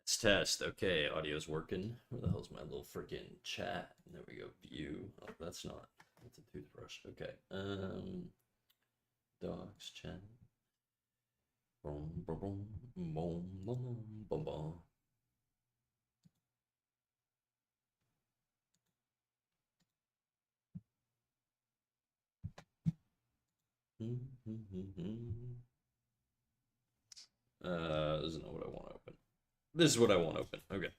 Test. Okay, audio's working. Where the hell's my little freaking chat? There we go. View. Oh, that's not. That's a toothbrush. Okay. Docs chat. Boom, boom, boom, boom, boom, boom, boom. This is not what I want to open. This is what I want to open. Okay.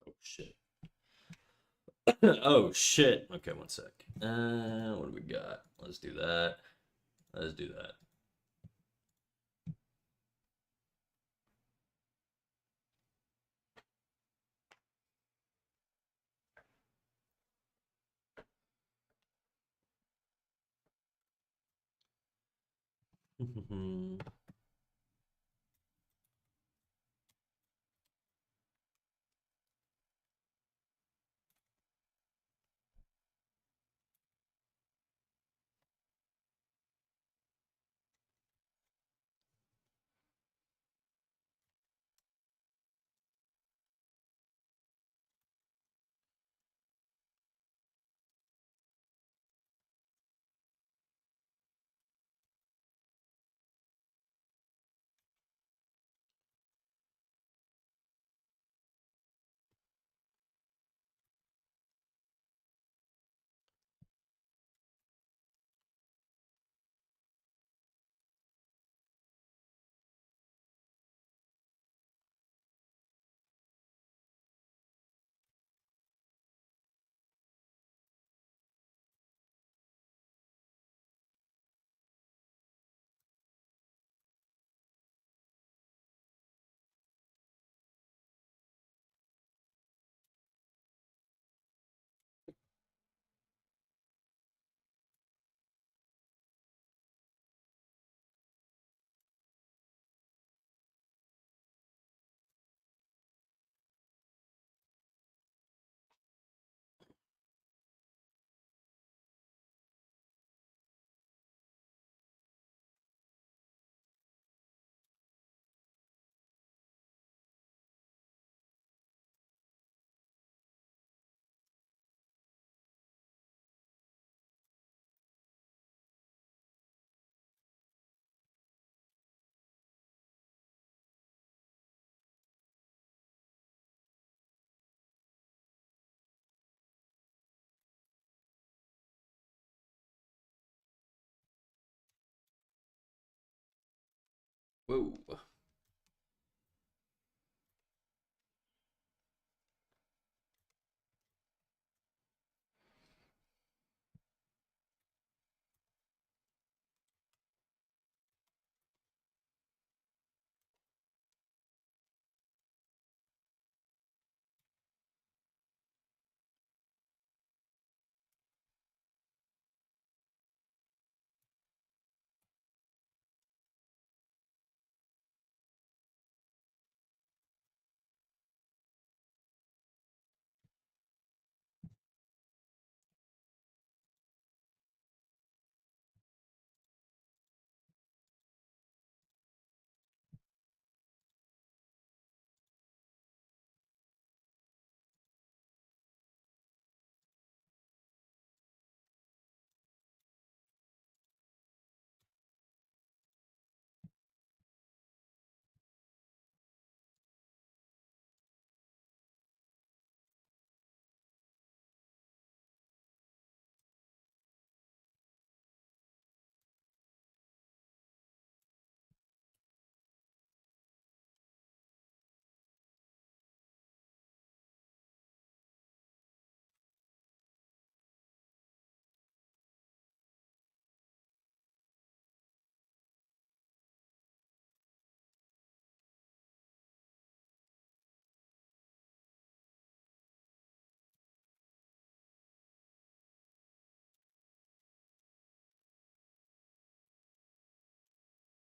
Oh shit. Oh shit. Okay, one sec. What do we got? Let's do that. Let's do that. Whoa.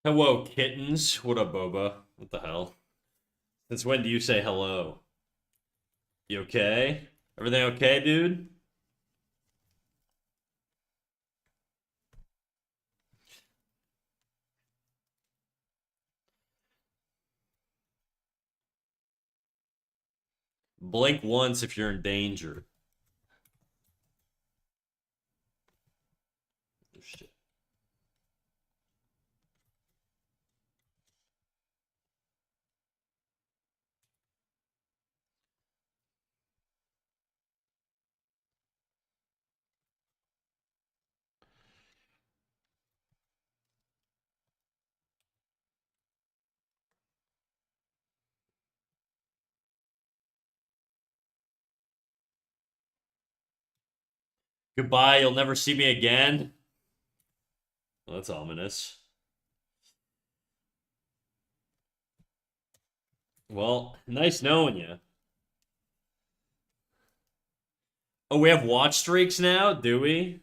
Hello, kittens. What up, Boba? What the hell? Since when do you say hello? You okay? Everything okay, dude? Blink once if you're in danger. Oh, shit. Goodbye, you'll never see me again? Well, that's ominous. Well, nice knowing you. Oh, we have watch streaks now? Do we?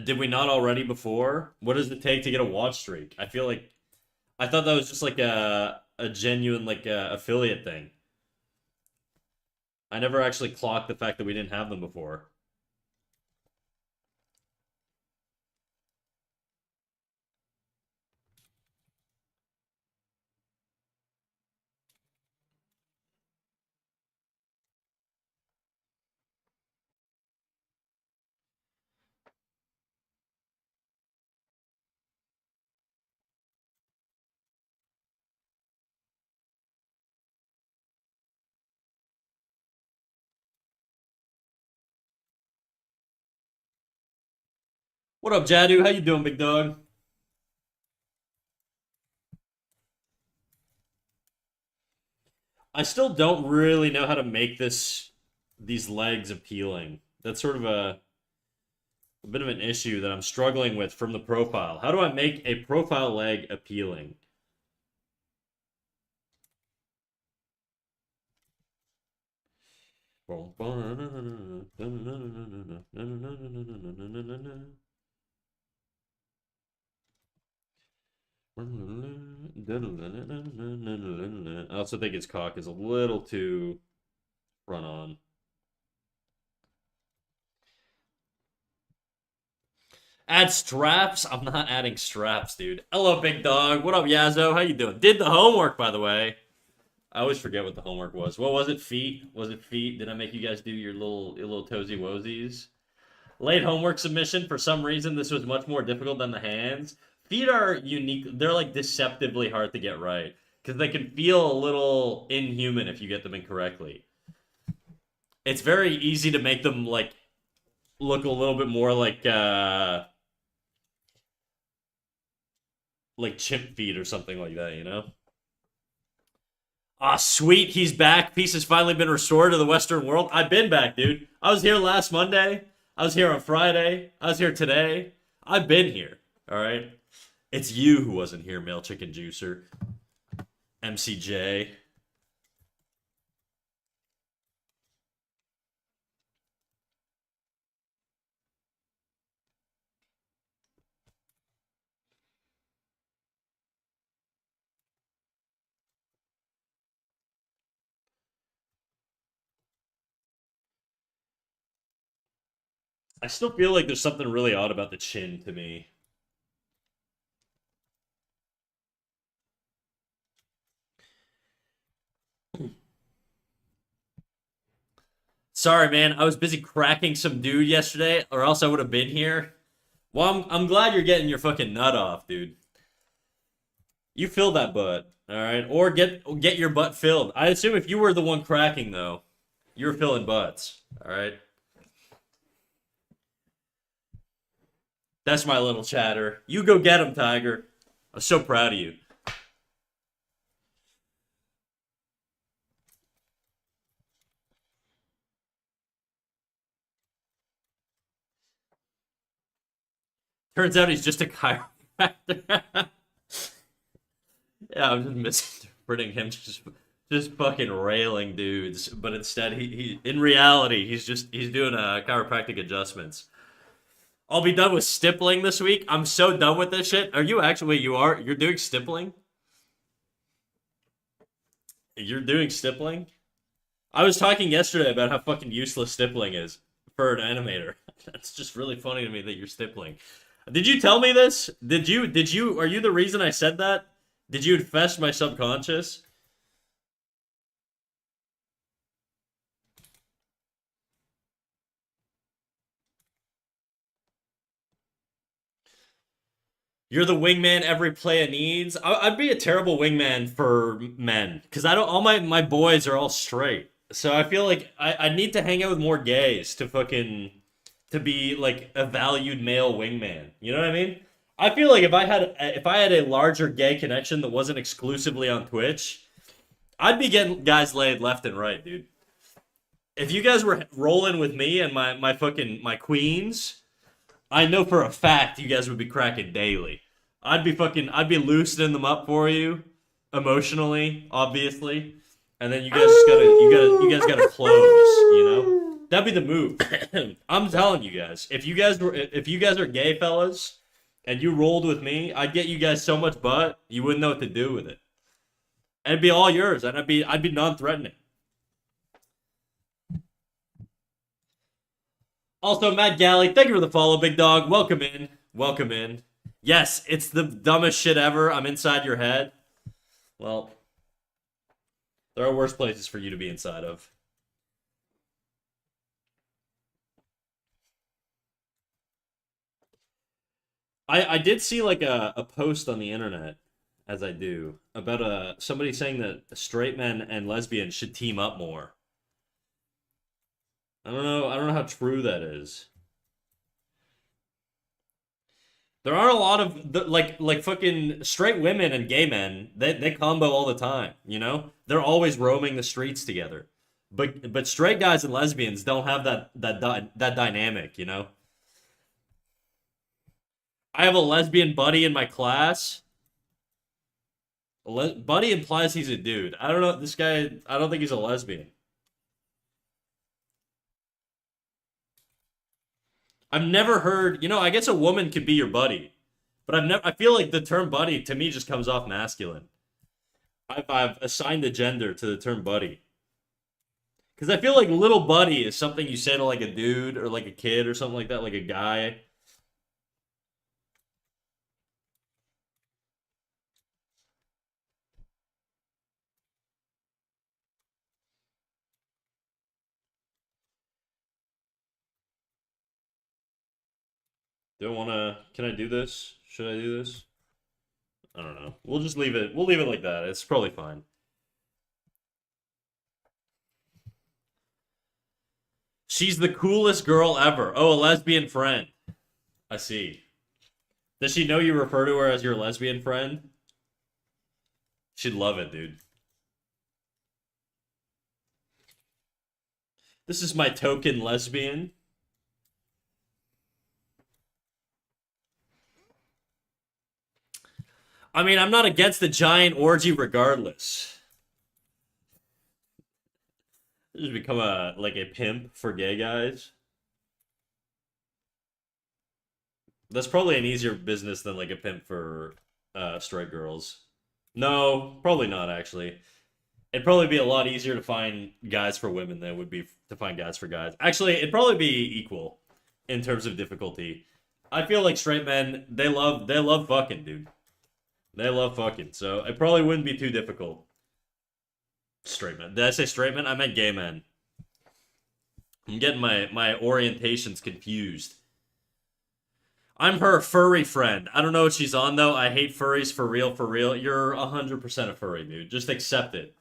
Did we not already before? What does it take to get a watch streak? I feel like I thought that was just like a genuine like affiliate thing. I never actually clocked the fact that we didn't have them before. What up, Jadu? How you doing, big dog? I still don't really know how to make these legs appealing. That's sort of a bit of an issue that I'm struggling with from the profile. How do I make a profile leg appealing? I also think his cock is a little too run on. Add straps? I'm not adding straps, dude. Hello, big dog. What up, Yazzo? How you doing? Did the homework, by the way. I always forget what the homework was. What was it? Feet? Was it feet? Did I make you guys do your little toesy woesies? Late homework submission. For some reason, this was much more difficult than the hands. Feet are unique. They're like deceptively hard to get right because they can feel a little inhuman if you get them incorrectly. It's very easy to make them like look a little bit more like chimp feet or something like that, you know? Ah, sweet, he's back. Peace has finally been restored to the Western world. I've been back, dude. I was here last Monday. I was here on Friday. I was here today. I've been here. All right. It's you who wasn't here, Male Chicken Juicer. MCJ. I still feel like there's something really odd about the chin to me. Sorry, man. I was busy cracking some dude yesterday, or else I would have been here. Well, I'm glad you're getting your fucking nut off, dude. You fill that butt, all right? Or get your butt filled. I assume if you were the one cracking though, you're filling butts, all right? That's my little chatter. You go get him, Tiger. I'm so proud of you. Turns out he's just a chiropractor. Yeah, I'm just misinterpreting him just fucking railing dudes, but instead he in reality he's doing chiropractic adjustments. I'll be done with stippling this week. I'm so done with this shit. Are you actually? Wait, you are? You're doing stippling? You're doing stippling? I was talking yesterday about how fucking useless stippling is for an animator. That's just really funny to me that you're stippling. Did you tell me this? Are you the reason I said that? Did you infest my subconscious? You're the wingman every player needs. Would be a terrible wingman for men because I don't. All my boys are all straight, so I feel like I need to hang out with more gays to fucking to be like a valued male wingman. You know what I mean? I feel like if I had a larger gay connection that wasn't exclusively on Twitch, I'd be getting guys laid left and right, dude. If you guys were rolling with me and my fucking my queens, I know for a fact you guys would be cracking daily. I'd be loosening them up for you, emotionally, obviously, and then you guys gotta close. You know, that'd be the move. I'm telling you guys, if you guys are gay fellas, and you rolled with me, I'd get you guys so much butt you wouldn't know what to do with it. And it'd be all yours, and I'd be non-threatening. Also, Matt Galley, thank you for the follow, big dog. Welcome in. Welcome in. Yes, it's the dumbest shit ever. I'm inside your head. Well, there are worse places for you to be inside of. I did see like a post on the internet, as I do, about somebody saying that straight men and lesbians should team up more. I don't know. I don't know how true that is. There aren't a lot of like fucking straight women and gay men. They combo all the time. You know, they're always roaming the streets together. But straight guys and lesbians don't have that dynamic. You know, I have a lesbian buddy in my class. Buddy implies he's a dude. I don't know this guy. I don't think he's a lesbian. I've never heard. You know, I guess a woman could be your buddy, but I've never. I feel like the term buddy to me just comes off masculine. I've assigned the gender to the term buddy. Because I feel like little buddy is something you say to like a dude or like a kid or something like that, like a guy. Do I want to? Can I do this? Should I do this? I don't know. We'll just leave it. We'll leave it like that. It's probably fine. She's the coolest girl ever. Oh, a lesbian friend. I see. Does she know you refer to her as your lesbian friend? She'd love it, dude. This is my token lesbian. I mean, I'm not against the giant orgy regardless. Just become a like a pimp for gay guys. That's probably an easier business than like a pimp for straight girls. No, probably not actually. It'd probably be a lot easier to find guys for women than it would be to find guys for guys. Actually, it'd probably be equal in terms of difficulty. I feel like straight men they love fucking, dude. They love fucking, so it probably wouldn't be too difficult. Straight men. Did I say straight men? I meant gay men. I'm getting my orientations confused. I'm her furry friend. I don't know what she's on though. I hate furries for real, for real. You're 100% a furry, dude. Just accept it.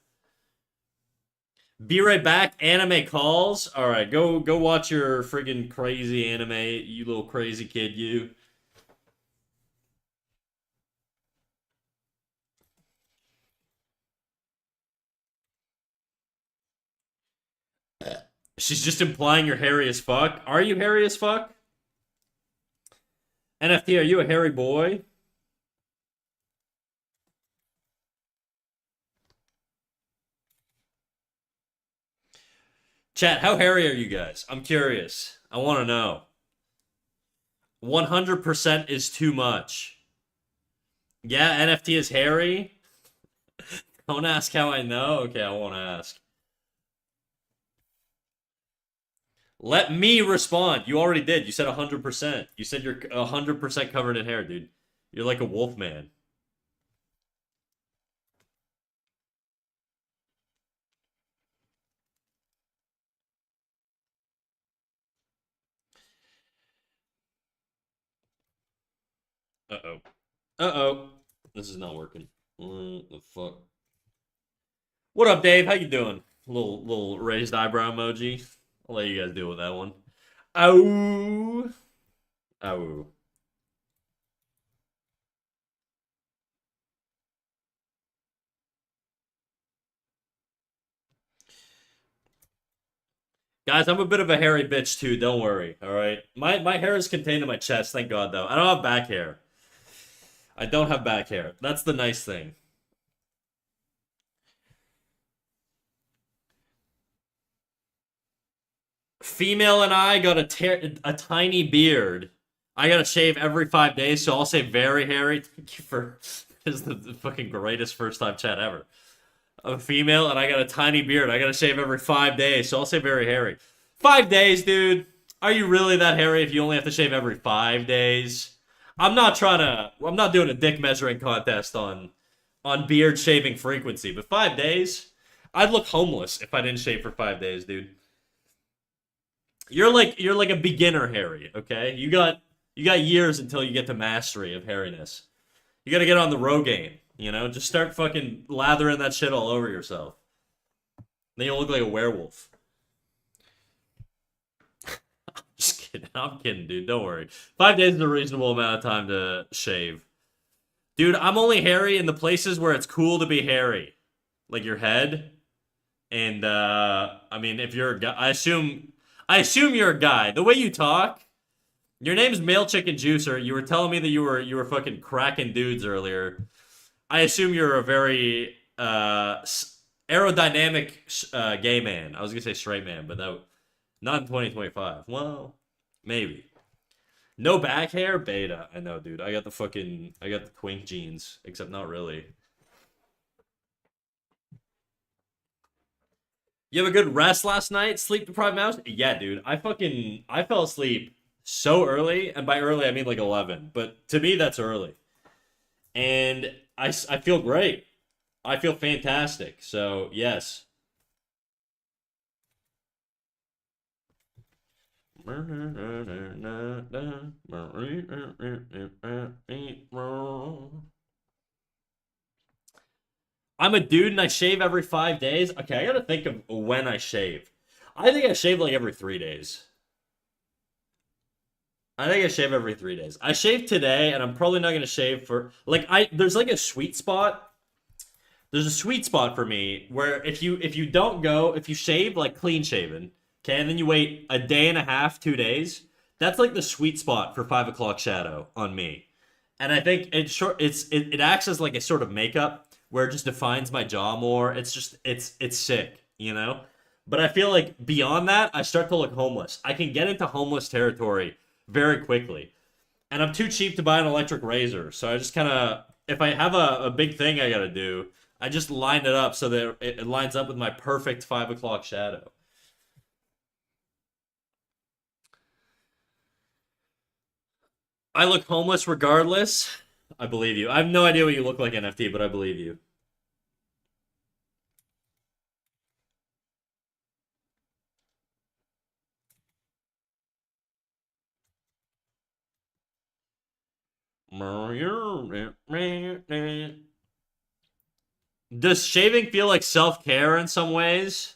Be right back. Anime calls. All right, go watch your friggin' crazy anime, you little crazy kid, you. She's just implying you're hairy as fuck. Are you hairy as fuck? NFT, are you a hairy boy? Chat, how hairy are you guys? I'm curious. I want to know. 100% is too much. Yeah, NFT is hairy. Don't ask how I know. Okay, I won't ask. Let me respond. You already did. You said 100%. You said you're 100% covered in hair, dude. You're like a wolf man. Uh-oh. Uh-oh. This is not working. What the fuck? What up, Dave? How you doing? Little raised eyebrow emoji. I'll let you guys deal with that one. Ow. Ow. Guys, I'm a bit of a hairy bitch too, don't worry, alright? My hair is contained in my chest, thank God though. I don't have back hair. I don't have back hair. That's the nice thing. Female and I got a tiny beard. I gotta shave every 5 days, so I'll say very hairy. Thank you for this is the fucking greatest first time chat ever. I'm a female and I got a tiny beard. I gotta shave every 5 days, so I'll say very hairy. 5 days, dude. Are you really that hairy if you only have to shave every 5 days? I'm not doing a dick measuring contest on beard shaving frequency, but 5 days? I'd look homeless if I didn't shave for 5 days, dude. You're like a beginner hairy, okay? You got years until you get to mastery of hairiness. You gotta get on the Rogaine, you know? Just start fucking lathering that shit all over yourself. Then you'll look like a werewolf. Just kidding. I'm kidding, dude. Don't worry. 5 days is a reasonable amount of time to shave. Dude, I'm only hairy in the places where it's cool to be hairy. Like your head. And I mean if you're a guy I assume you're a guy. The way you talk, your name's Male Chicken Juicer. You were telling me that you were fucking cracking dudes earlier. I assume you're a very aerodynamic gay man. I was gonna say straight man, but that not in 2025. Well, maybe. No back hair, beta. I know, dude. I got the twink jeans, except not really. You have a good rest last night? Sleep deprived mouse? Yeah, dude. I fell asleep so early, and by early I mean like 11. But to me that's early. And I feel great. I feel fantastic. So, yes. I'm a dude and I shave every 5 days. Okay, I gotta think of when I shave. I think I shave like every 3 days. I think I shave every 3 days. I shaved today, and I'm probably not gonna shave for like I. There's like a sweet spot. There's a sweet spot for me where if you don't go if you shave like clean shaven, okay, and then you wait a day and a half, 2 days. That's like the sweet spot for 5 o'clock shadow on me. And I think it acts as like a sort of makeup where it just defines my jaw more. It's sick, you know. But I feel like beyond that, I start to look homeless. I can get into homeless territory very quickly, and I'm too cheap to buy an electric razor. So I just kind of, if I have a big thing I gotta do, I just line it up so that it lines up with my perfect 5 o'clock shadow. I look homeless regardless. I believe you. I have no idea what you look like NFT, but I believe you. Does shaving feel like self care in some ways?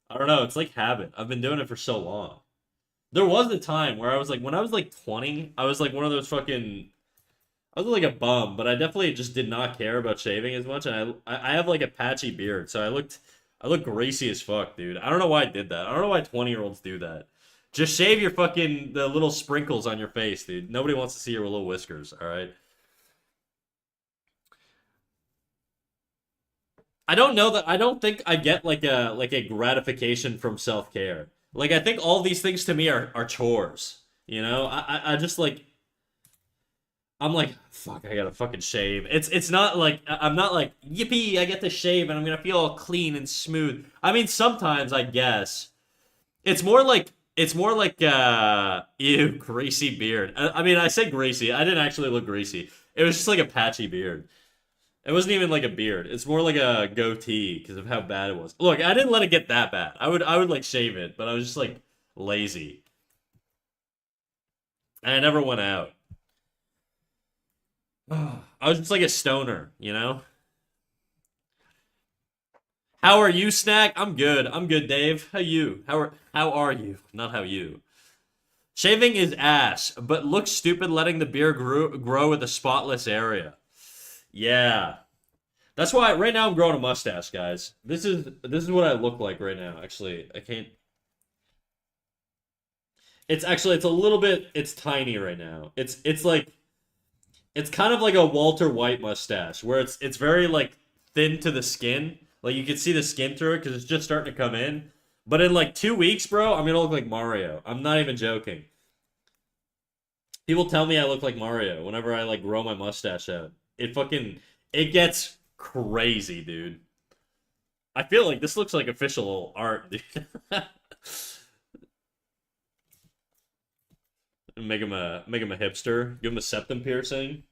I don't know. It's like habit. I've been doing it for so long. There was a time where I was like, when I was like 20, I was like one of those fucking. I was like a bum, but I definitely just did not care about shaving as much. And I have like a patchy beard, so I look greasy as fuck, dude. I don't know why I did that. I don't know why 20-year-olds do that. Just shave your fucking the little sprinkles on your face, dude. Nobody wants to see your little whiskers. All right. I don't know that I don't think I get like a gratification from self-care. Like I think all these things to me are chores. You know, I just like I'm like, fuck, I gotta fucking shave. It's not like I'm not like, yippee, I get to shave and I'm gonna feel all clean and smooth. I mean, sometimes I guess it's more like ew, greasy beard. I mean, I say greasy. I didn't actually look greasy. It was just like a patchy beard. It wasn't even like a beard. It's more like a goatee because of how bad it was. Look, I didn't let it get that bad. I would like shave it, but I was just like lazy. And I never went out. I was just like a stoner, you know? How are you, Snack? I'm good. I'm good, Dave. How are you? Not how you. Shaving is ass, but looks stupid letting the beard grow with a spotless area. Yeah. That's why right now I'm growing a mustache, guys. This is what I look like right now. Actually, I can't. It's a little bit. It's tiny right now. It's like it's kind of like a Walter White mustache, where it's very like thin to the skin. Like you can see the skin through it because it's just starting to come in. But in like 2 weeks, bro, I'm gonna look like Mario. I'm not even joking. People tell me I look like Mario whenever I like grow my mustache out. It gets crazy, dude. I feel like this looks like official art, dude. Make him a hipster. Give him a septum piercing.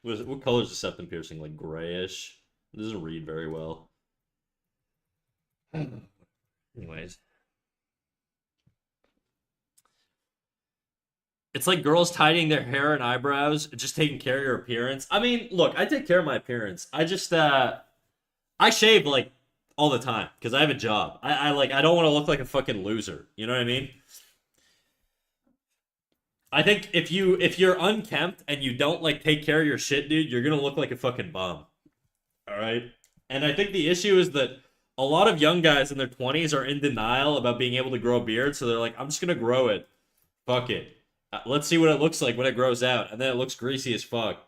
What color is the septum piercing? Like grayish. It doesn't read very well. Anyways, it's like girls tidying their hair and eyebrows, just taking care of your appearance. I mean, look, I take care of my appearance. I shave like all the time because I have a job. I don't want to look like a fucking loser. You know what I mean? I think if you're unkempt and you don't like take care of your shit, dude, you're gonna look like a fucking bum. All right. And I think the issue is that a lot of young guys in their 20s are in denial about being able to grow a beard, so they're like, I'm just gonna grow it. Fuck it. Let's see what it looks like when it grows out, and then it looks greasy as fuck.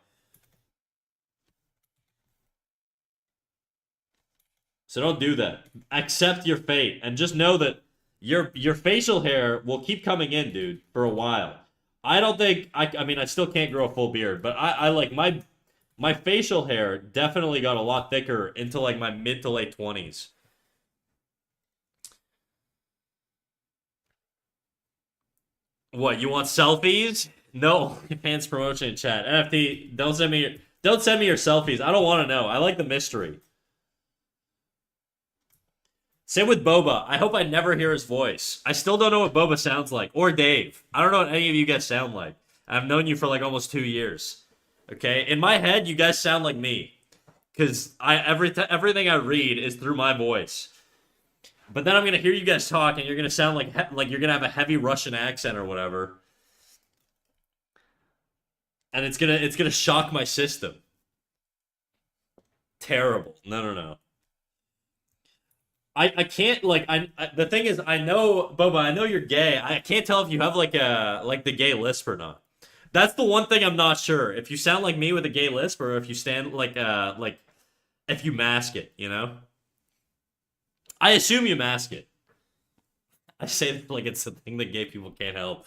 So don't do that. Accept your fate, and just know that your facial hair will keep coming in, dude, for a while. I don't think I mean I still can't grow a full beard, but I like my facial hair definitely got a lot thicker into like my mid to late 20s. What, you want selfies? No, fans promotion in chat. NFT, don't send me your selfies. I don't want to know. I like the mystery. Same with Boba. I hope I never hear his voice. I still don't know what Boba sounds like, or Dave. I don't know what any of you guys sound like. I've known you for like almost 2 years. Okay, in my head, you guys sound like me, because everything I read is through my voice. But then I'm gonna hear you guys talk, and you're gonna sound like you're gonna have a heavy Russian accent or whatever, and it's gonna shock my system. Terrible. No, no, no. I can't like the thing is I know Boba, I know you're gay. I can't tell if you have like the gay lisp or not. That's the one thing I'm not sure. If you sound like me with a gay lisp or if you stand like if you mask it, you know? I assume you mask it. I say that like it's a thing that gay people can't help.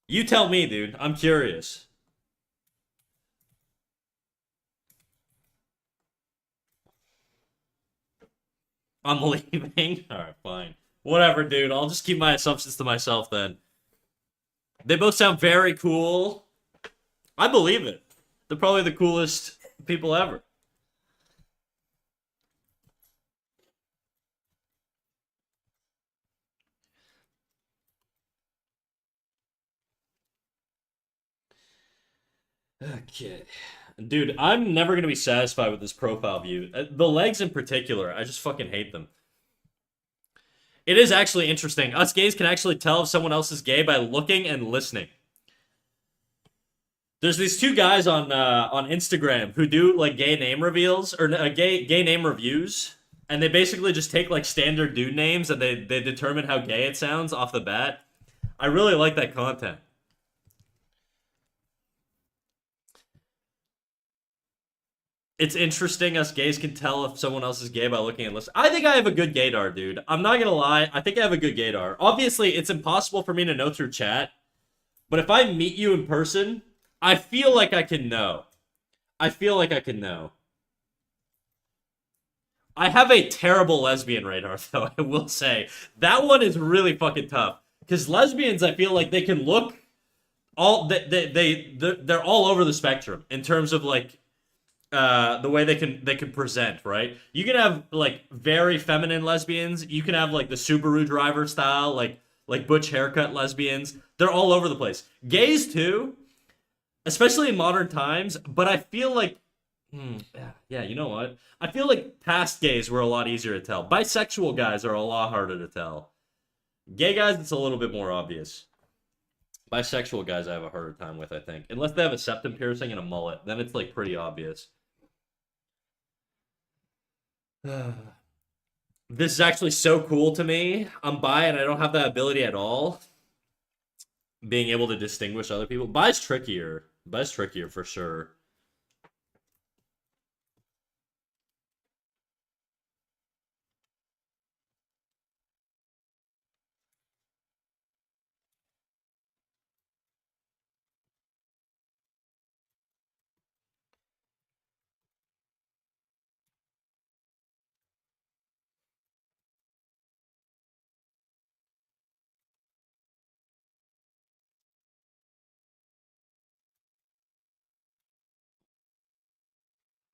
You tell me, dude. I'm curious. I'm leaving. All right, fine. Whatever, dude. I'll just keep my assumptions to myself then. They both sound very cool. I believe it. They're probably the coolest people ever. Okay. Dude, I'm never gonna be satisfied with this profile view. The legs in particular, I just fucking hate them. It is actually interesting. Us gays can actually tell if someone else is gay by looking and listening. There's these two guys on Instagram who do like gay name reveals or gay name reviews, and they basically just take like standard dude names and they determine how gay it sounds off the bat. I really like that content. It's interesting us gays can tell if someone else is gay by looking at lists. I think I have a good gaydar, dude. I'm not gonna lie. I think I have a good gaydar. Obviously, it's impossible for me to know through chat, but if I meet you in person, I feel like I can know. I feel like I can know. I have a terrible lesbian radar, though, I will say. That one is really fucking tough. Because lesbians, I feel like they can look all they're all over the spectrum in terms of like the way they can present, right? You can have like very feminine lesbians. You can have like the Subaru driver style, like butch haircut lesbians. They're all over the place. Gays too, especially in modern times. But I feel like, yeah, you know what? I feel like past gays were a lot easier to tell. Bisexual guys are a lot harder to tell. Gay guys, it's a little bit more obvious. Bisexual guys, I have a harder time with, I think, unless they have a septum piercing and a mullet. Then it's like pretty obvious. This is actually so cool to me. I'm bi and I don't have that ability at all. Being able to distinguish other people. Bi's trickier. Bi's trickier for sure.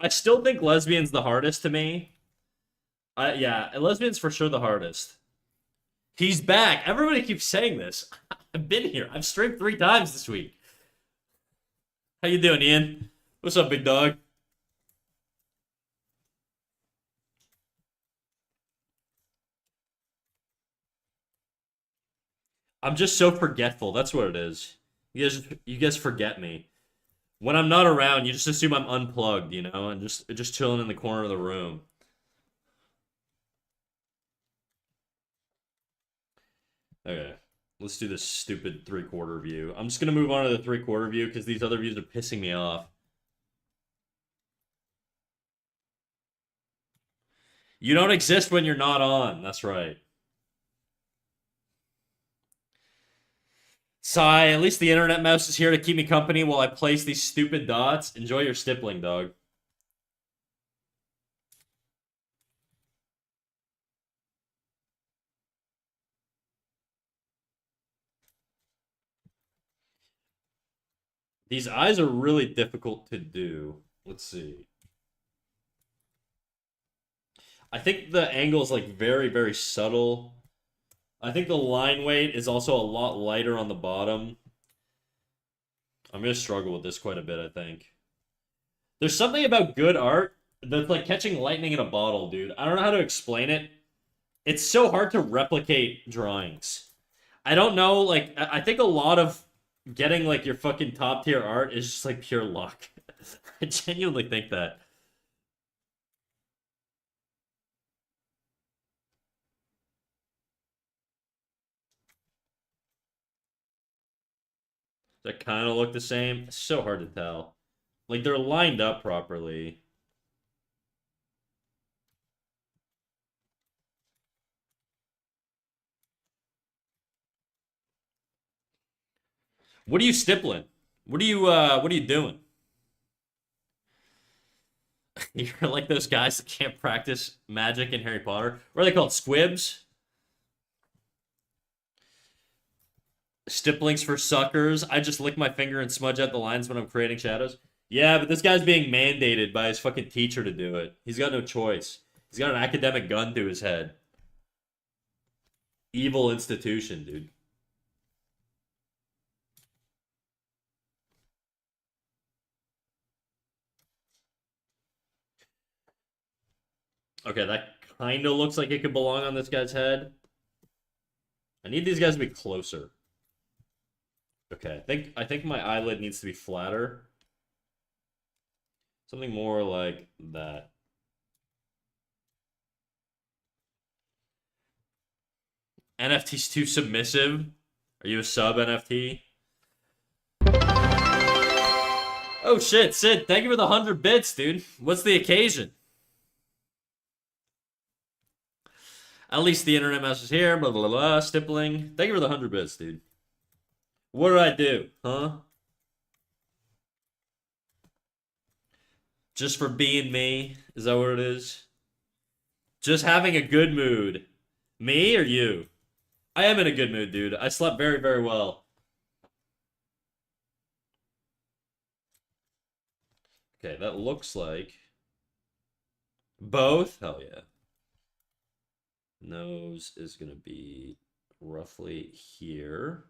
I still think lesbian's the hardest to me. Yeah, lesbian's for sure the hardest. He's back. Everybody keeps saying this. I've been here. I've streamed 3 times this week. How you doing, Ian? What's up, big dog? I'm just so forgetful. That's what it is. You guys forget me. When I'm not around, you just assume I'm unplugged, and just chilling in the corner of the room. Okay, let's do this stupid three-quarter view. I'm just gonna move on to the three-quarter view because these other views are pissing me off. You don't exist when you're not on. That's right. Sigh, at least the internet mouse is here to keep me company while I place these stupid dots. Enjoy your stippling, dog. These eyes are really difficult to do. Let's see. I think the angle is like very, very subtle. I think the line weight is also a lot lighter on the bottom. I'm gonna struggle with this quite a bit, I think. There's something about good art that's like catching lightning in a bottle, dude. I don't know how to explain it. It's so hard to replicate drawings. I don't know, like, I think a lot of getting like your fucking top tier art is just like pure luck. I genuinely think that. That kind of look the same. It's so hard to tell. Like they're lined up properly. What are you stippling? What are you doing? You're like those guys that can't practice magic in Harry Potter. What are they called? Squibs? Stipplings for suckers. I just lick my finger and smudge out the lines when I'm creating shadows. Yeah, but this guy's being mandated by his fucking teacher to do it. He's got no choice. He's got an academic gun to his head. Evil institution, dude. Okay, that kind of looks like it could belong on this guy's head. I need these guys to be closer. Okay, I think my eyelid needs to be flatter. Something more like that. NFT's too submissive. Are you a sub NFT? Oh Oh shit, Sid, thank you for the 100 bits, dude. What's the occasion? At least the internet message here, blah blah blah, stippling. Thank you for the 100 bits, dude. What did I do? Huh? Just for being me? Is that what it is? Just having a good mood. Me or you? I am in a good mood, dude. I slept very, very well. Okay, that looks like both. Hell yeah. Nose is gonna be roughly here.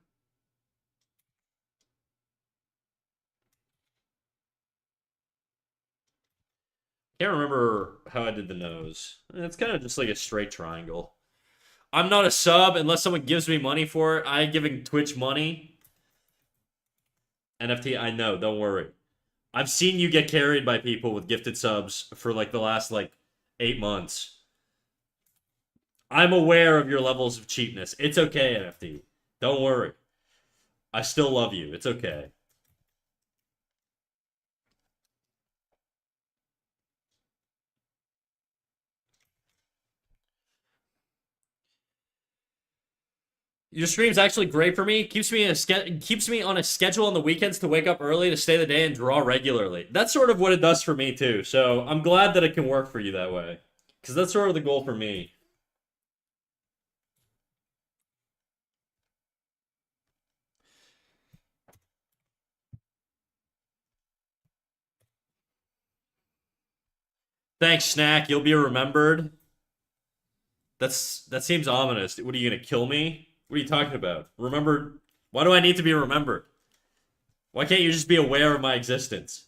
Can't remember how I did the nose. It's kind of just like a straight triangle. I'm not a sub unless someone gives me money for it. I giving Twitch money. NFT, I know, don't worry. I've seen you get carried by people with gifted subs for like the last like 8 months. I'm aware of your levels of cheapness. It's okay, NFT. Don't worry. I still love you. It's okay. Your stream's actually great for me. Keeps me on a schedule on the weekends to wake up early to stay the day and draw regularly. That's sort of what it does for me too. So I'm glad that it can work for you that way, because that's sort of the goal for me. Thanks, Snack. You'll be remembered. That seems ominous. What are you gonna kill me? What are you talking about? Remembered? Why do I need to be remembered? Why can't you just be aware of my existence?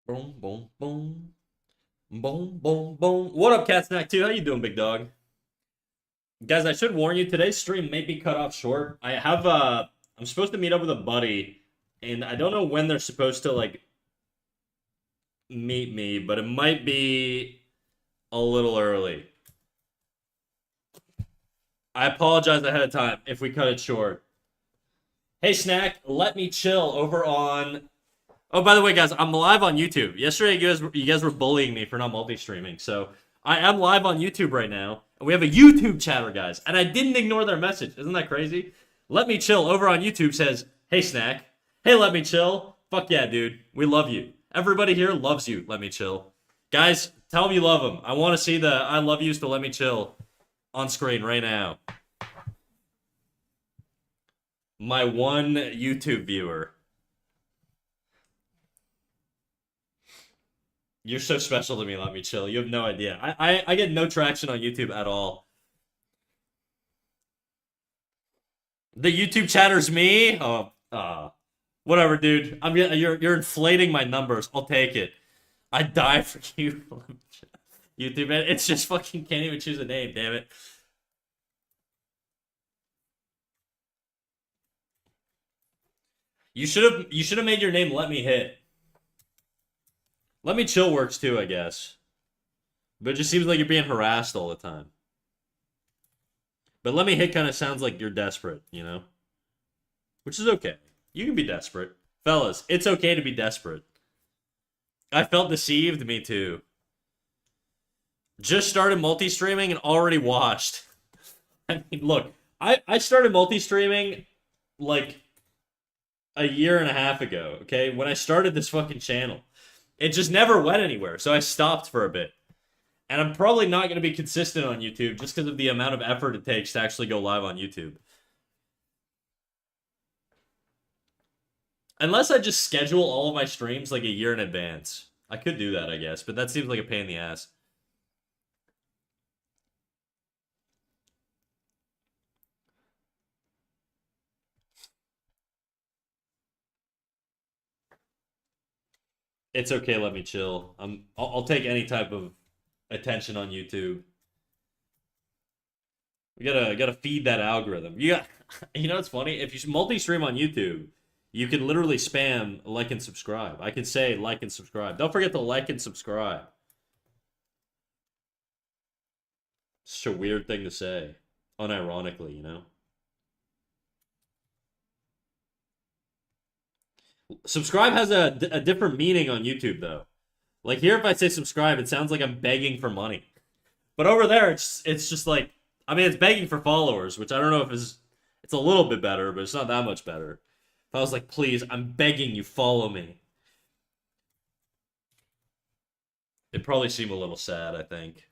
Boom, boom, boom. Boom, boom, boom. What up, Cat Snack 2? How you doing, big dog? Guys, I should warn you, today's stream may be cut off short. I'm supposed to meet up with a buddy, and I don't know when they're supposed to like meet me, but it might be a little early. I apologize ahead of time if we cut it short. Hey Snack, let me chill over on. Oh, by the way, guys, I'm live on YouTube. Yesterday, you guys were bullying me for not multi-streaming, so I am live on YouTube right now, and we have a YouTube chatter, guys, and I didn't ignore their message. Isn't that crazy? Let me chill over on YouTube says, "Hey Snack, hey, let me chill. Fuck yeah, dude, we love you. Everybody here loves you. Let me chill, guys. Tell them you love them. I want to see the I love yous to let me chill on screen right now. My one YouTube viewer. You're so special to me. Let me chill. You have no idea. I get no traction on YouTube at all. The YouTube chatter's me. Oh, whatever, dude. You're inflating my numbers. I'll take it. I die for you, YouTube man. It's just fucking can't even choose a name. Damn it. You should have made your name Let Me Hit. Let Me Chill works too, I guess. But it just seems like you're being harassed all the time. But Let Me Hit kind of sounds like you're desperate, you know? Which is okay. You can be desperate. Fellas, it's okay to be desperate. I felt deceived, me too. Just started multi-streaming and already washed. I mean, look, I started multi-streaming like a year and a half ago, okay? When I started this fucking channel. It just never went anywhere, so I stopped for a bit. And I'm probably not going to be consistent on YouTube just because of the amount of effort it takes to actually go live on YouTube. Unless I just schedule all of my streams like a year in advance. I could do that, I guess, but that seems like a pain in the ass. It's okay, let me chill. I'll take any type of attention on YouTube. We gotta feed that algorithm. You got, you know what's funny? If you multi-stream on YouTube, you can literally spam like and subscribe. I can say like and subscribe. Don't forget to like and subscribe. It's such a weird thing to say, unironically, you know. Subscribe has a different meaning on YouTube though. Like here, if I say subscribe, it sounds like I'm begging for money. But over there, it's just like, I mean, it's begging for followers, which I don't know if is it's a little bit better, but it's not that much better. If I was like, please, I'm begging you, follow me. It'd probably seem a little sad, I think.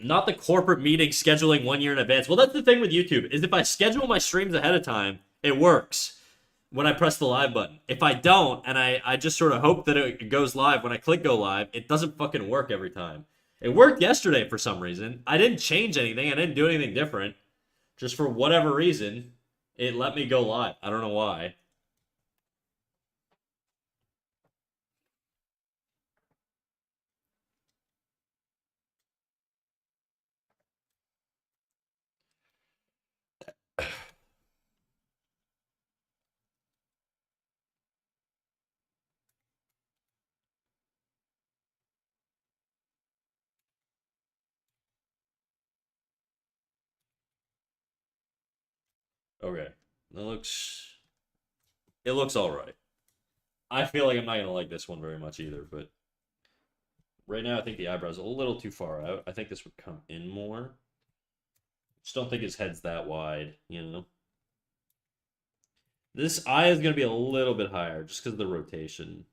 Not the corporate meeting scheduling 1 year in advance. Well, that's the thing with YouTube, is if I schedule my streams ahead of time, it works when I press the live button. If I don't, and I just sort of hope that it goes live when I click go live, it doesn't fucking work every time. It worked yesterday for some reason. I didn't change anything. I didn't do anything different. Just for whatever reason, it let me go live. I don't know why. Okay. It looks all right. I feel like I'm not gonna like this one very much either, but right now I think the eyebrow's a little too far out. I think this would come in more. Just don't think his head's that wide, you know. This eye is gonna be a little bit higher just because of the rotation.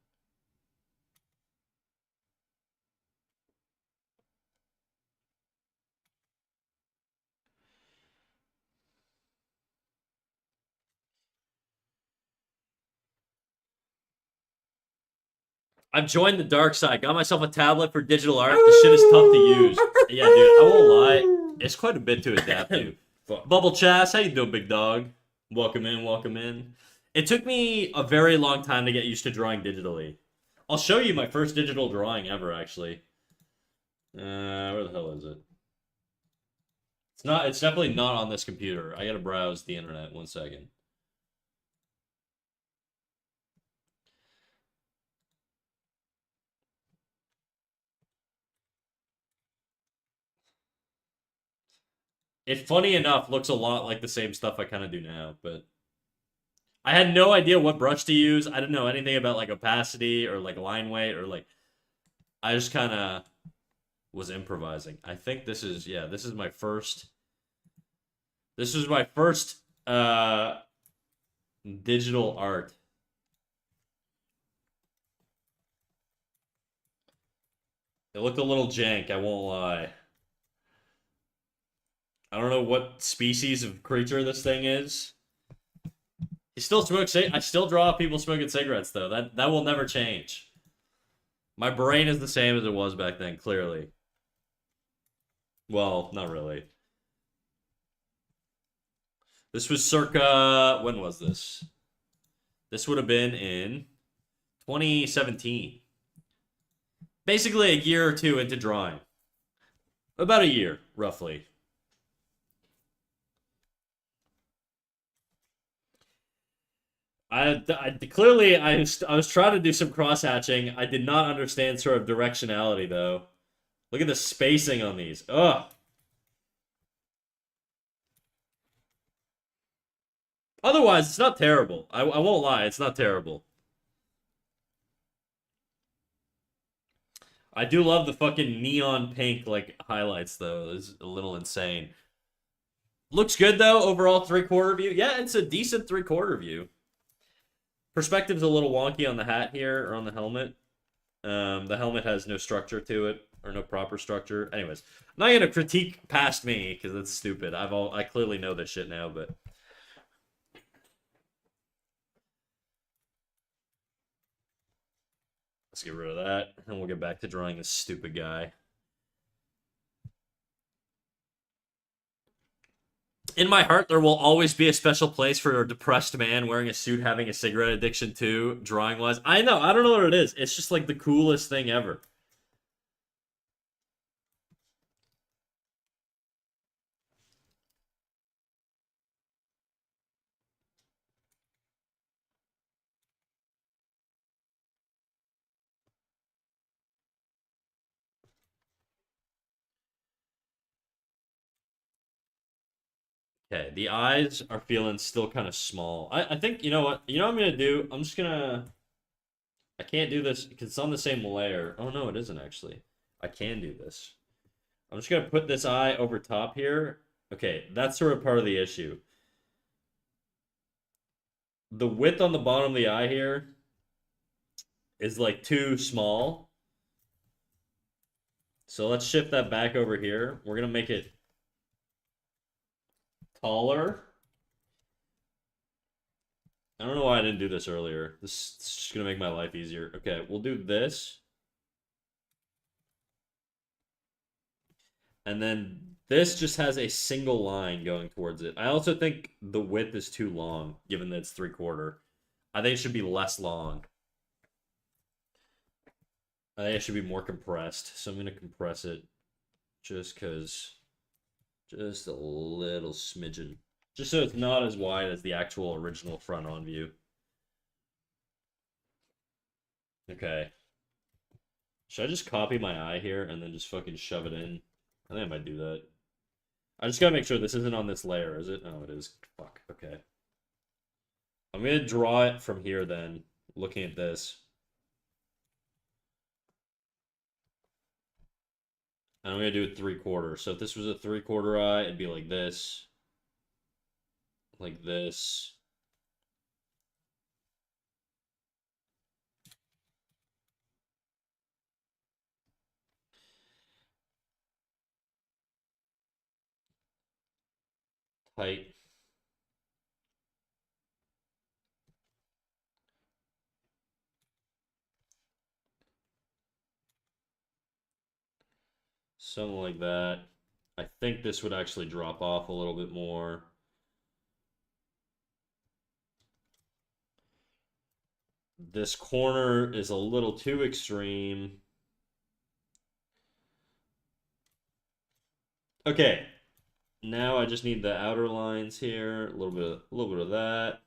I've joined the dark side. Got myself a tablet for digital art. The shit is tough to use. Yeah, dude, I won't lie. It's quite a bit to adapt to. Bubble Chas, how you doing, big dog? Welcome in, welcome in. It took me a very long time to get used to drawing digitally. I'll show you my first digital drawing ever, actually. Where the hell is it? It's definitely not on this computer. I gotta browse the internet. 1 second. It, funny enough, looks a lot like the same stuff I kind of do now, but I had no idea what brush to use. I didn't know anything about like opacity or like line weight or like I just kind of was improvising. I think this is yeah, this is my first uh digital art. It looked a little jank, I won't lie. I don't know what species of creature this thing is. He still smokes. I still draw people smoking cigarettes, though. That will never change. My brain is the same as it was back then. Clearly. Well, not really. This was circa. When was this? This would have been in 2017. Basically, a year or two into drawing. About a year, roughly. Clearly I was trying to do some cross hatching. I did not understand sort of directionality though. Look at the spacing on these. Ugh. Otherwise, it's not terrible. I won't lie, it's not terrible. I do love the fucking neon pink like highlights though. It's a little insane. Looks good though. Overall 3/4 view. Yeah, it's a decent 3/4 view. Perspective's a little wonky on the hat here or on the helmet. The helmet has no structure to it or no proper structure. Anyways, I'm not gonna critique past me because that's stupid. I clearly know this shit now, but let's get rid of that and we'll get back to drawing this stupid guy. In my heart, there will always be a special place for a depressed man wearing a suit having a cigarette addiction too, drawing wise. I know, I don't know what it is. It's just like the coolest thing ever. Okay, the eyes are feeling still kind of small. I think, you know what? You know what I'm gonna do? I'm just gonna. I can't do this because it's on the same layer. Oh no, it isn't actually. I can do this. I'm just gonna put this eye over top here. Okay, that's sort of part of the issue. The width on the bottom of the eye here is like too small. So let's shift that back over here. We're gonna make it taller. I don't know why I didn't do this earlier. This is just gonna make my life easier. Okay, we'll do this. And then this just has a single line going towards it. I also think the width is too long, given that it's 3/4. I think it should be less long. I think it should be more compressed. So I'm gonna compress it just because, just a little smidgen. Just so it's not as wide as the actual original front on view. Okay. Should I just copy my eye here and then just fucking shove it in? I think I might do that. I just gotta make sure this isn't on this layer, is it? Oh, it is. Fuck. Okay. I'm gonna draw it from here then, looking at this. And I'm gonna do it 3/4. So if this was a 3/4 eye, it'd be like this. Like this. Tight. Something like that. I think this would actually drop off a little bit more. This corner is a little too extreme. Okay, now I just need the outer lines here. A little bit of that.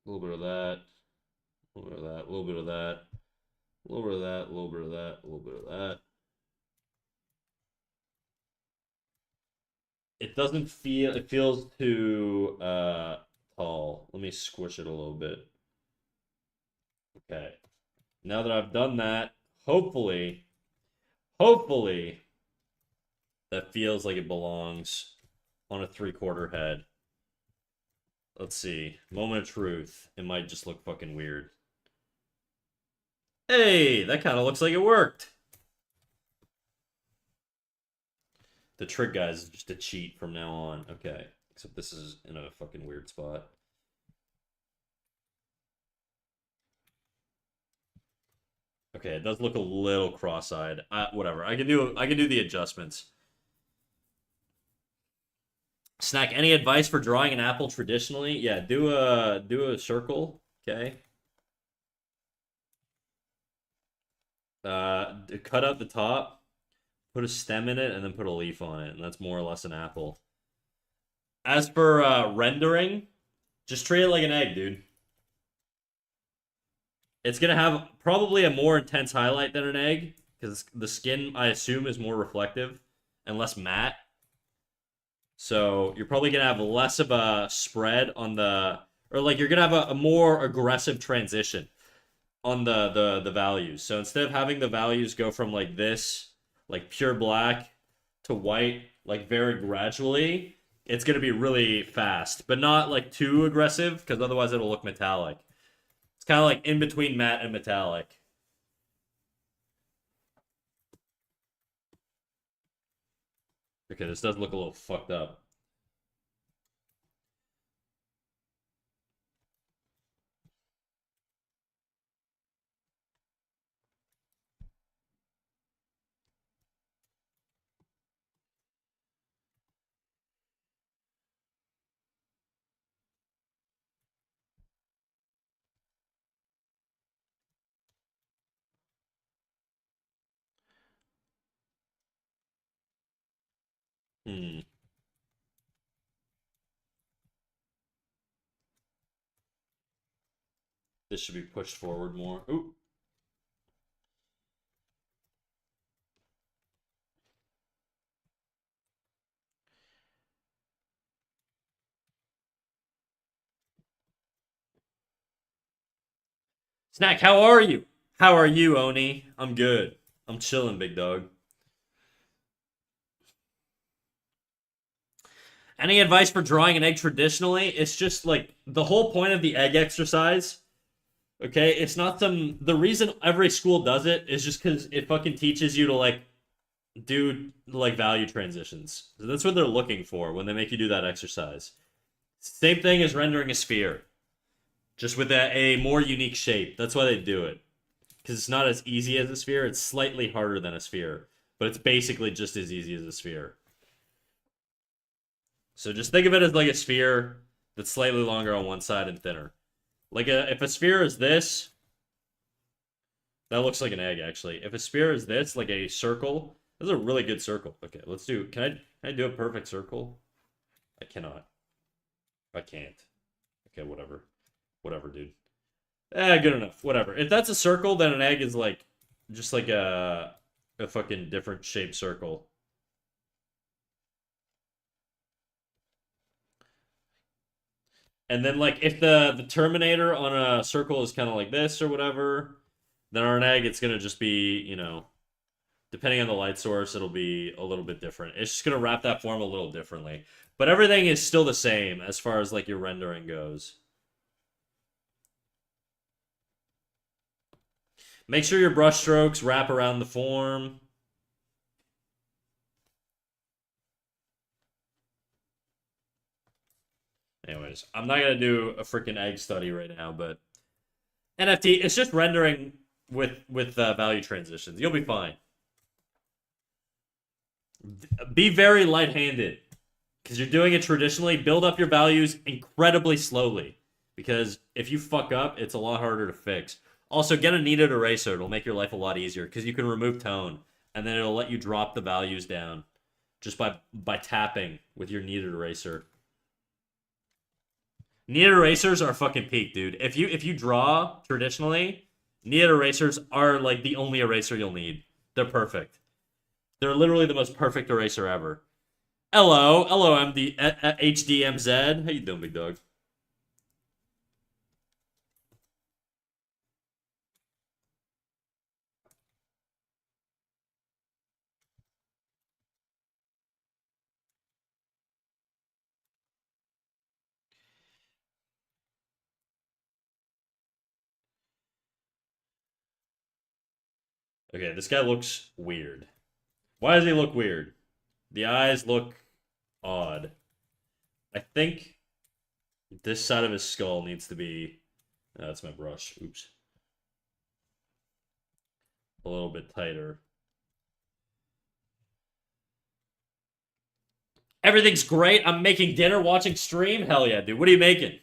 A little bit of that. A little bit of that. A little bit of that. A little bit of that. A little bit of that. A little bit of that. It doesn't feel. It feels too tall. Let me squish it a little bit. Okay. Now that I've done that, hopefully, that feels like it belongs on a 3/4 head. Let's see. Moment of truth. It might just look fucking weird. Hey, that kind of looks like it worked. The trick, guys, is just a cheat from now on. Okay. Except this is in a fucking weird spot. Okay, it does look a little cross-eyed. Whatever. I can do the adjustments. Snack, any advice for drawing an apple traditionally? Yeah, do a circle, okay? Cut out the top, put a stem in it, and then put a leaf on it, and that's more or less an apple. As for rendering, just treat it like an egg, dude. It's gonna have probably a more intense highlight than an egg, because the skin, I assume, is more reflective and less matte. So you're probably gonna have less of a spread on the, or like you're gonna have a more aggressive transition on the values. So instead of having the values go from like this, like pure black to white, like very gradually, it's gonna be really fast, but not like too aggressive because otherwise it'll look metallic. It's kind of like in between matte and metallic. Okay, this does look a little fucked up. Hmm. This should be pushed forward more. Ooh. Snack, how are you? How are you, Oni? I'm good. I'm chilling, big dog. Any advice for drawing an egg traditionally? It's just like the whole point of the egg exercise. Okay, it's not some. The reason every school does it is just because it fucking teaches you to like do like value transitions. So that's what they're looking for when they make you do that exercise. Same thing as rendering a sphere, just with a more unique shape. That's why they do it. Because it's not as easy as a sphere. It's slightly harder than a sphere, but it's basically just as easy as a sphere. So just think of it as like a sphere that's slightly longer on one side and thinner. Like if a sphere is this, that looks like an egg actually. If a sphere is this, like a circle, this is a really good circle. Okay, let's do. Can I do a perfect circle? I cannot. I can't. Okay, whatever. Whatever, dude. Good enough. Whatever. If that's a circle, then an egg is like just like a fucking different shaped circle. And then like if the terminator on a circle is kind of like this or whatever, then on an egg it's gonna just be, depending on the light source, it'll be a little bit different. It's just gonna wrap that form a little differently. But everything is still the same as far as like your rendering goes. Make sure your brush strokes wrap around the form. Anyways, I'm not gonna do a freaking egg study right now, but NFT, it's just rendering with value transitions. You'll be fine. Be very light-handed because you're doing it traditionally. Build up your values incredibly slowly because if you fuck up, it's a lot harder to fix. Also, get a kneaded eraser. It'll make your life a lot easier because you can remove tone and then it'll let you drop the values down just by tapping with your kneaded eraser. Kneaded erasers are fucking peak, dude. If you draw traditionally, kneaded erasers are like the only eraser you'll need. They're perfect. They're literally the most perfect eraser ever. Hello, I'm the HDMZ. How you doing, big dog? Okay, this guy looks weird. Why does he look weird? The eyes look odd. I think this side of his skull needs to be. Oh, that's my brush. Oops. A little bit tighter. Everything's great. I'm making dinner, watching stream. Hell yeah, dude. What are you making?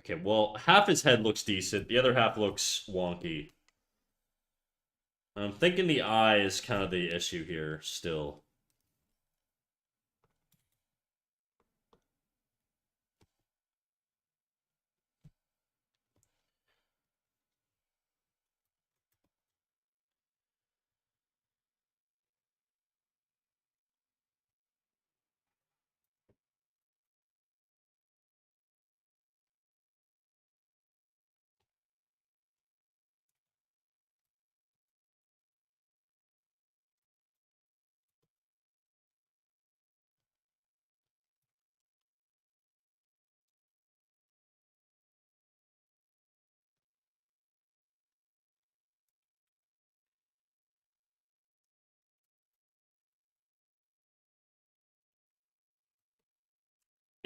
Okay, well, half his head looks decent. The other half looks wonky. I'm thinking the eye is kind of the issue here still.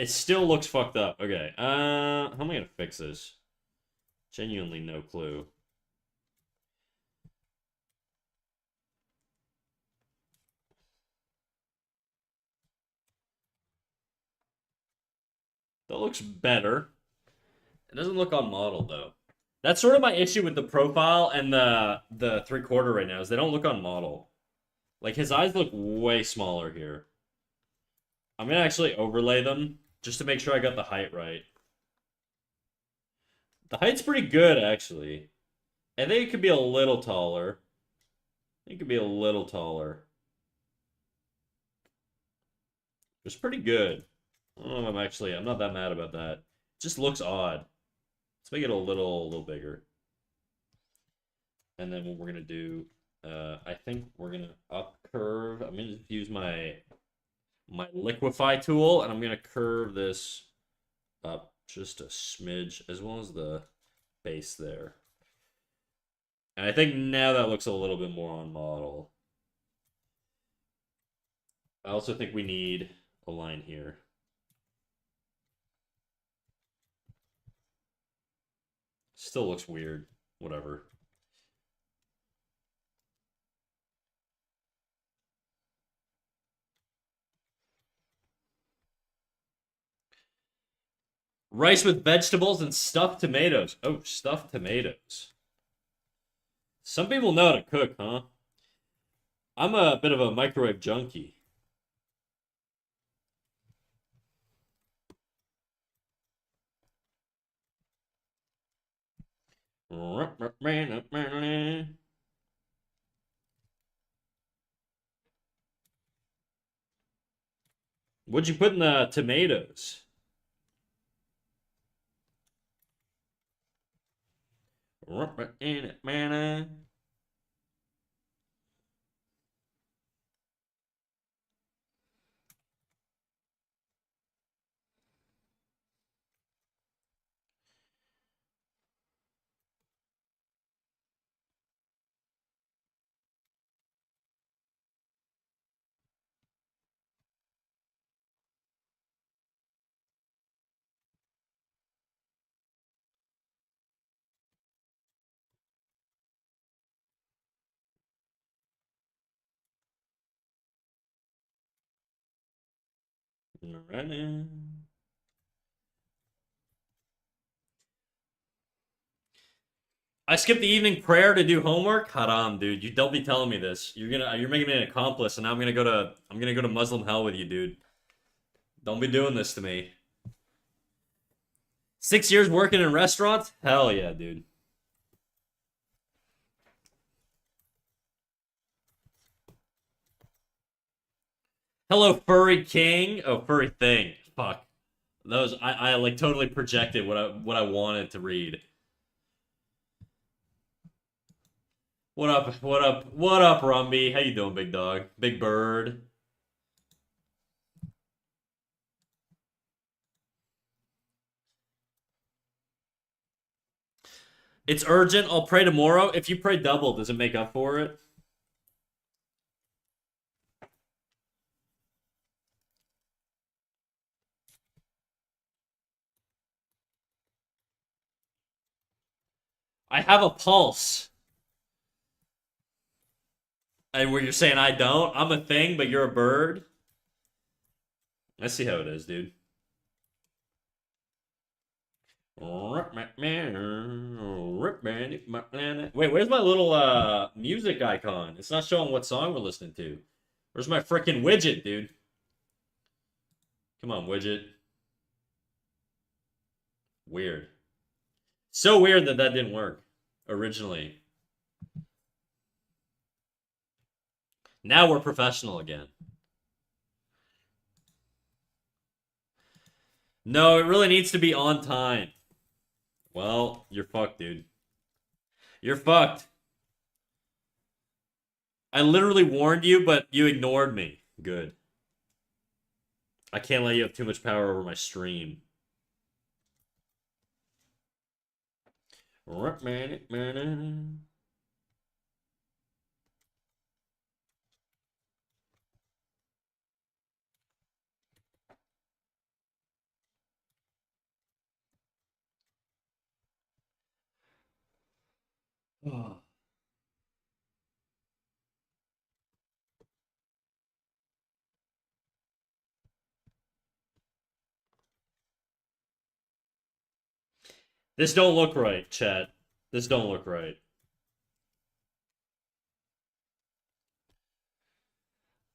It still looks fucked up. Okay. How am I gonna fix this? Genuinely no clue. That looks better. It doesn't look on model though. That's sort of my issue with the profile and the 3/4 right now is they don't look on model. Like his eyes look way smaller here. I'm gonna actually overlay them just to make sure I got the height right. The height's pretty good actually. I think it could be a little taller. It could be a little taller. It's pretty good. I don't know if I'm not that mad about that. It just looks odd. Let's make it a little bigger. And then what we're gonna do, I think we're gonna up curve. I'm gonna just use my liquefy tool, and I'm gonna curve this up just a smidge, as well as the base there. And I think now that looks a little bit more on model. I also think we need a line here. Still looks weird. Whatever. Rice with vegetables and stuffed tomatoes. Oh, stuffed tomatoes. Some people know how to cook, huh? I'm a bit of a microwave junkie. What'd you put in the tomatoes? I skipped the evening prayer to do homework. Haram, dude. You don't be telling me this. You're making me an accomplice, and now I'm gonna go to Muslim hell with you, dude. Don't be doing this to me. 6 years working in restaurants? Hell yeah, dude. Hello, furry king. Oh, furry thing. Fuck. Those I like totally projected what I wanted to read. What up? What up? What up, Rumby? How you doing, big dog? Big bird. It's urgent. I'll pray tomorrow. If you pray double, does it make up for it? I have a pulse. And where you're saying I don't? I'm a thing, but you're a bird? I see how it is, dude. Wait, where's my little music icon? It's not showing what song we're listening to. Where's my freaking widget, dude? Come on, widget. Weird. So weird that that didn't work originally. Now we're professional again. No, it really needs to be on time. Well, you're fucked, dude. You're fucked. I literally warned you, but you ignored me. Good. I can't let you have too much power over my stream. This don't look right, chat. This don't look right.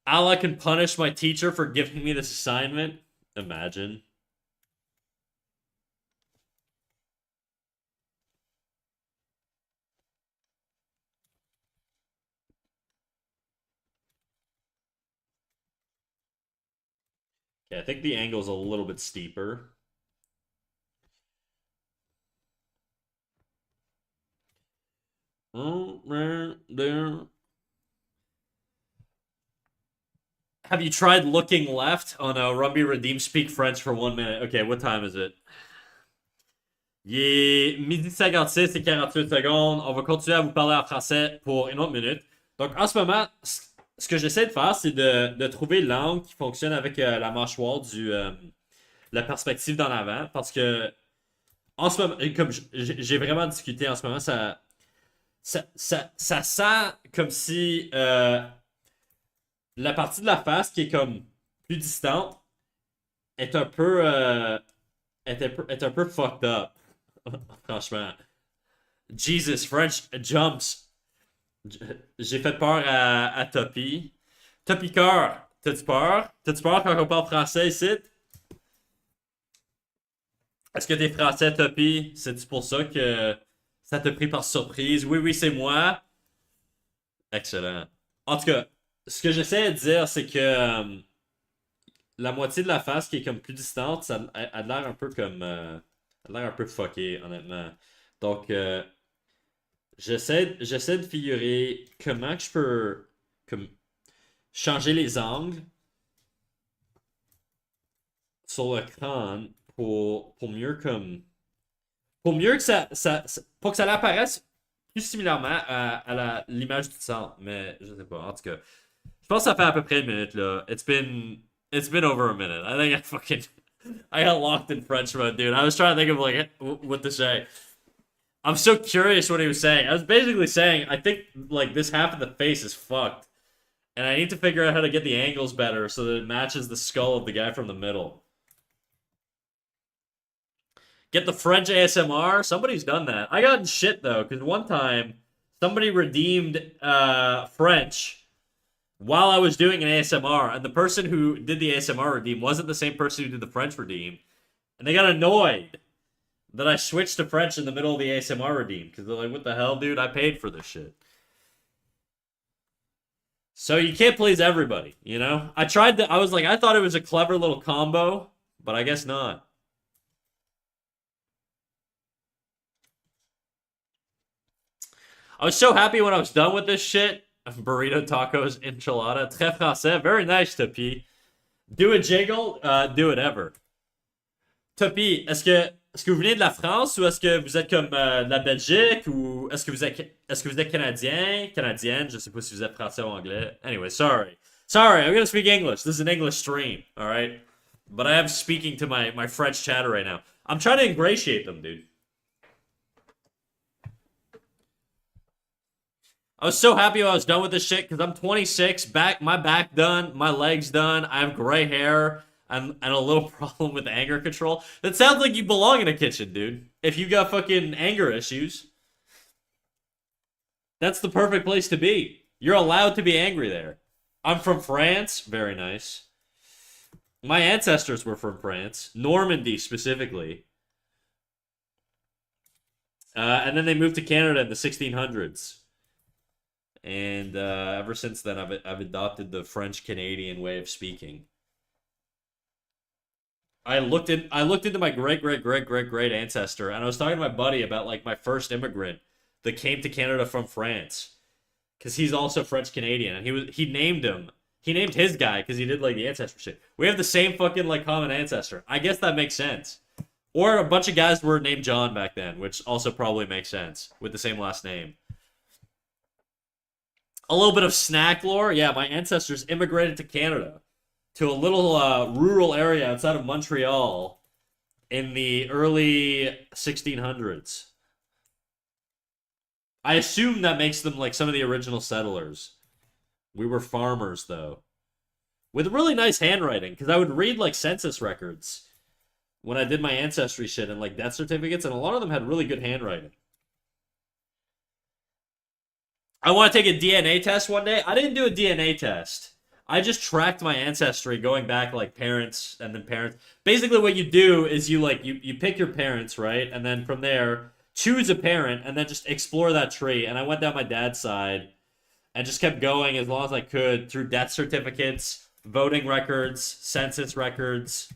I can punish my teacher for giving me this assignment. Imagine. Okay, I think the angle's a little bit steeper. Have you tried looking left? Oh no, Rumby Redeem speak French for 1 minute. Okay, what time is it? Il est midi 56 et 48 secondes. On va continuer à vous parler en français pour une autre minute. Donc en ce moment, ce que j'essaie de faire, c'est de trouver l'angle qui fonctionne avec la mâchoire la perspective d'en avant. Parce que en ce moment, comme j'ai vraiment discuté en ce moment, ça sent comme si la partie de la face qui est comme plus distante est un peu est un peu fucked up. Franchement. Jesus, French jumps. J'ai fait peur à Toppy. Toppy Cœur, t'as-tu peur? T'as-tu peur quand on parle français ici? Est-ce que t'es français, Toppy? C'est-tu pour ça que ça t'a pris par surprise? Oui, oui, c'est moi. Excellent. En tout cas, ce que j'essaie de dire, c'est que la moitié de la face qui est comme plus distante, ça a l'air un peu comme. A l'air un peu fucké, honnêtement. Donc, j'essaie de figurer comment que je peux comme, changer les angles sur le crâne pour mieux comme. Pour mieux que pour que ça apparaisse plus similairement à l'image du centre. Mais je sais pas. En tout cas, je pense que ça fait à peu près 1 minute là. It's been over a minute. I think I got locked in French mode, dude. I was trying to think of like what to say. I'm so curious what he was saying. I was basically saying I think like this half of the face is fucked, and I need to figure out how to get the angles better so that it matches the skull of the guy from the middle. Get the French ASMR. Somebody's done that. I got in shit though because one time somebody redeemed French while I was doing an ASMR, and the person who did the ASMR redeem wasn't the same person who did the French redeem, and they got annoyed that I switched to French in the middle of the ASMR redeem because they're like, "What the hell, dude? I paid for this shit." So you can't please everybody, you know. I tried to. I was like, I thought it was a clever little combo, but I guess not. I was so happy when I was done with this shit. Burrito, tacos, enchilada. Très français. Very nice, Tapi. Do a jiggle, do it ever. Tapi, est-ce que vous venez de la France ou est-ce que vous êtes comme de la Belgique ou est-ce que vous êtes canadien, canadienne, je sais pas si vous êtes français ou anglais. Anyway, sorry. Sorry, I'm gonna speak English. This is an English stream, alright? But I am speaking to my French chatter right now. I'm trying to ingratiate them, dude. I was so happy when I was done with this shit because I'm 26, my back done, my legs done, I have gray hair, and a little problem with anger control. That sounds like you belong in a kitchen, dude. If you got fucking anger issues, that's the perfect place to be. You're allowed to be angry there. I'm from France. Very nice. My ancestors were from France, Normandy specifically. And then they moved to Canada in the 1600s. And ever since then, I've adopted the French Canadian way of speaking. I looked into my great ancestor, and I was talking to my buddy about like my first immigrant that came to Canada from France, because he's also French Canadian, and he named his guy because he did like the ancestor shit. We have the same fucking like common ancestor. I guess that makes sense. Or a bunch of guys were named John back then, which also probably makes sense with the same last name. A little bit of snack lore. Yeah, my ancestors immigrated to Canada, to a little rural area outside of Montreal in the early 1600s. I assume that makes them like some of the original settlers. We were farmers though, with really nice handwriting. Because I would read like census records when I did my ancestry shit and like death certificates, and a lot of them had really good handwriting. I want to take a DNA test one day. I didn't do a DNA test. I just tracked my ancestry going back like parents and then parents. Basically what you do is you pick your parents, right? And then from there choose a parent and then just explore that tree. And I went down my dad's side and just kept going as long as I could through death certificates, voting records, census records,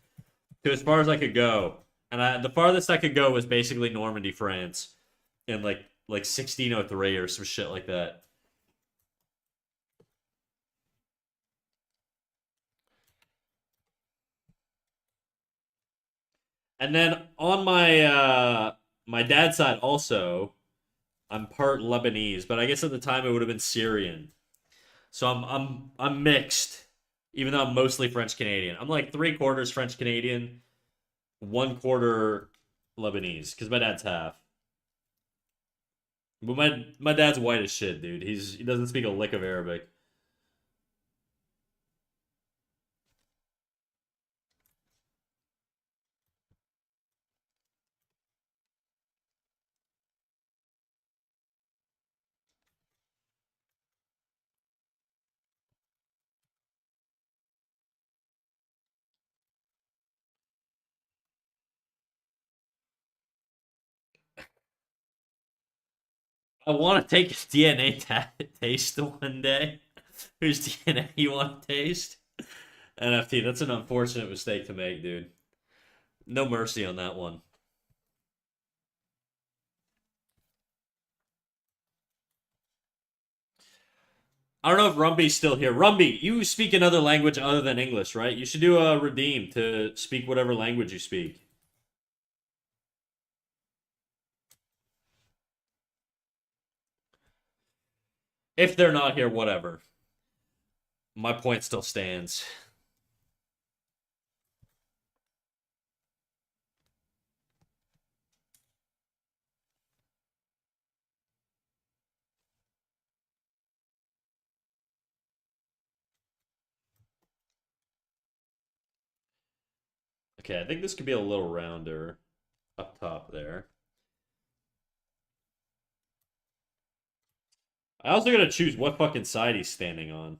to as far as I could go. And the farthest I could go was basically Normandy, France, in like 1603 or some shit like that. And then on my dad's side also, I'm part Lebanese, but I guess at the time it would have been Syrian. So I'm mixed, even though I'm mostly French Canadian. I'm like three quarters French Canadian, one quarter Lebanese, because my dad's half. But my dad's white as shit, dude. He doesn't speak a lick of Arabic. I want to take his DNA taste one day. Whose DNA you want to taste? NFT, that's an unfortunate mistake to make, dude. No mercy on that one. I don't know if Rumby's still here. Rumby, you speak another language other than English, right? You should do a redeem to speak whatever language you speak. If they're not here, whatever. My point still stands. Okay, I think this could be a little rounder up top there. I also gotta choose what fucking side he's standing on.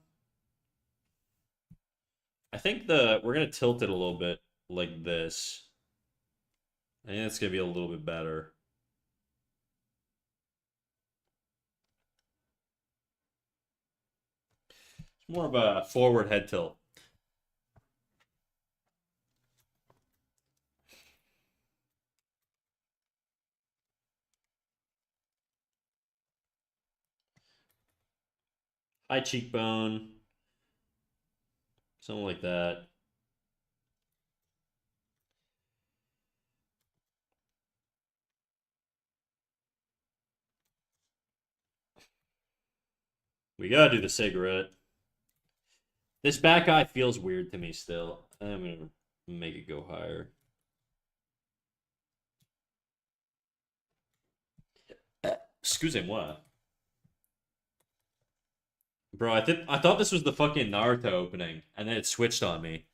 I think we're gonna tilt it a little bit like this. I think that's gonna be a little bit better. It's more of a forward head tilt. High cheekbone, something like that. We gotta do the cigarette. This back eye feels weird to me still. I'm gonna make it go higher. Excusez-moi. Bro, I thought this was the fucking Naruto opening, and then it switched on me.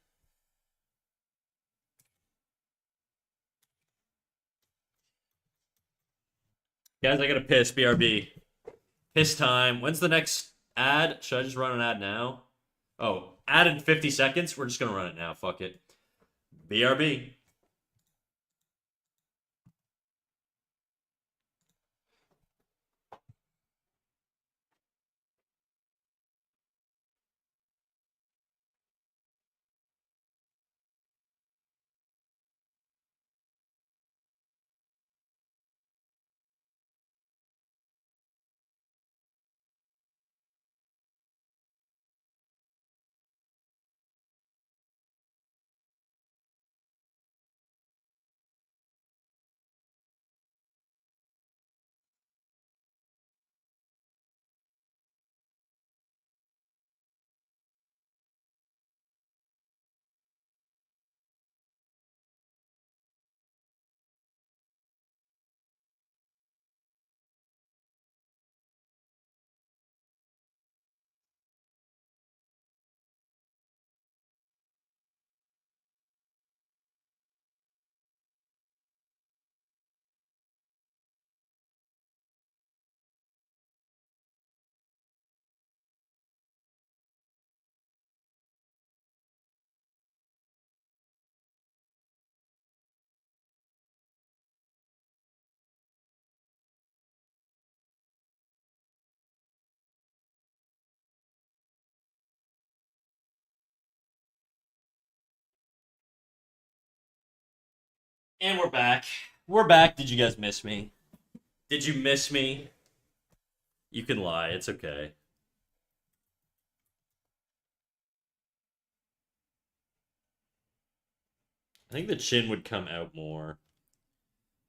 Guys, I gotta piss. BRB. Piss time. When's the next ad? Should I just run an ad now? Oh, ad in 50 seconds? We're just gonna run it now. Fuck it. BRB. And we're back. We're back. Did you guys miss me? Did you miss me? You can lie. It's okay. I think the chin would come out more.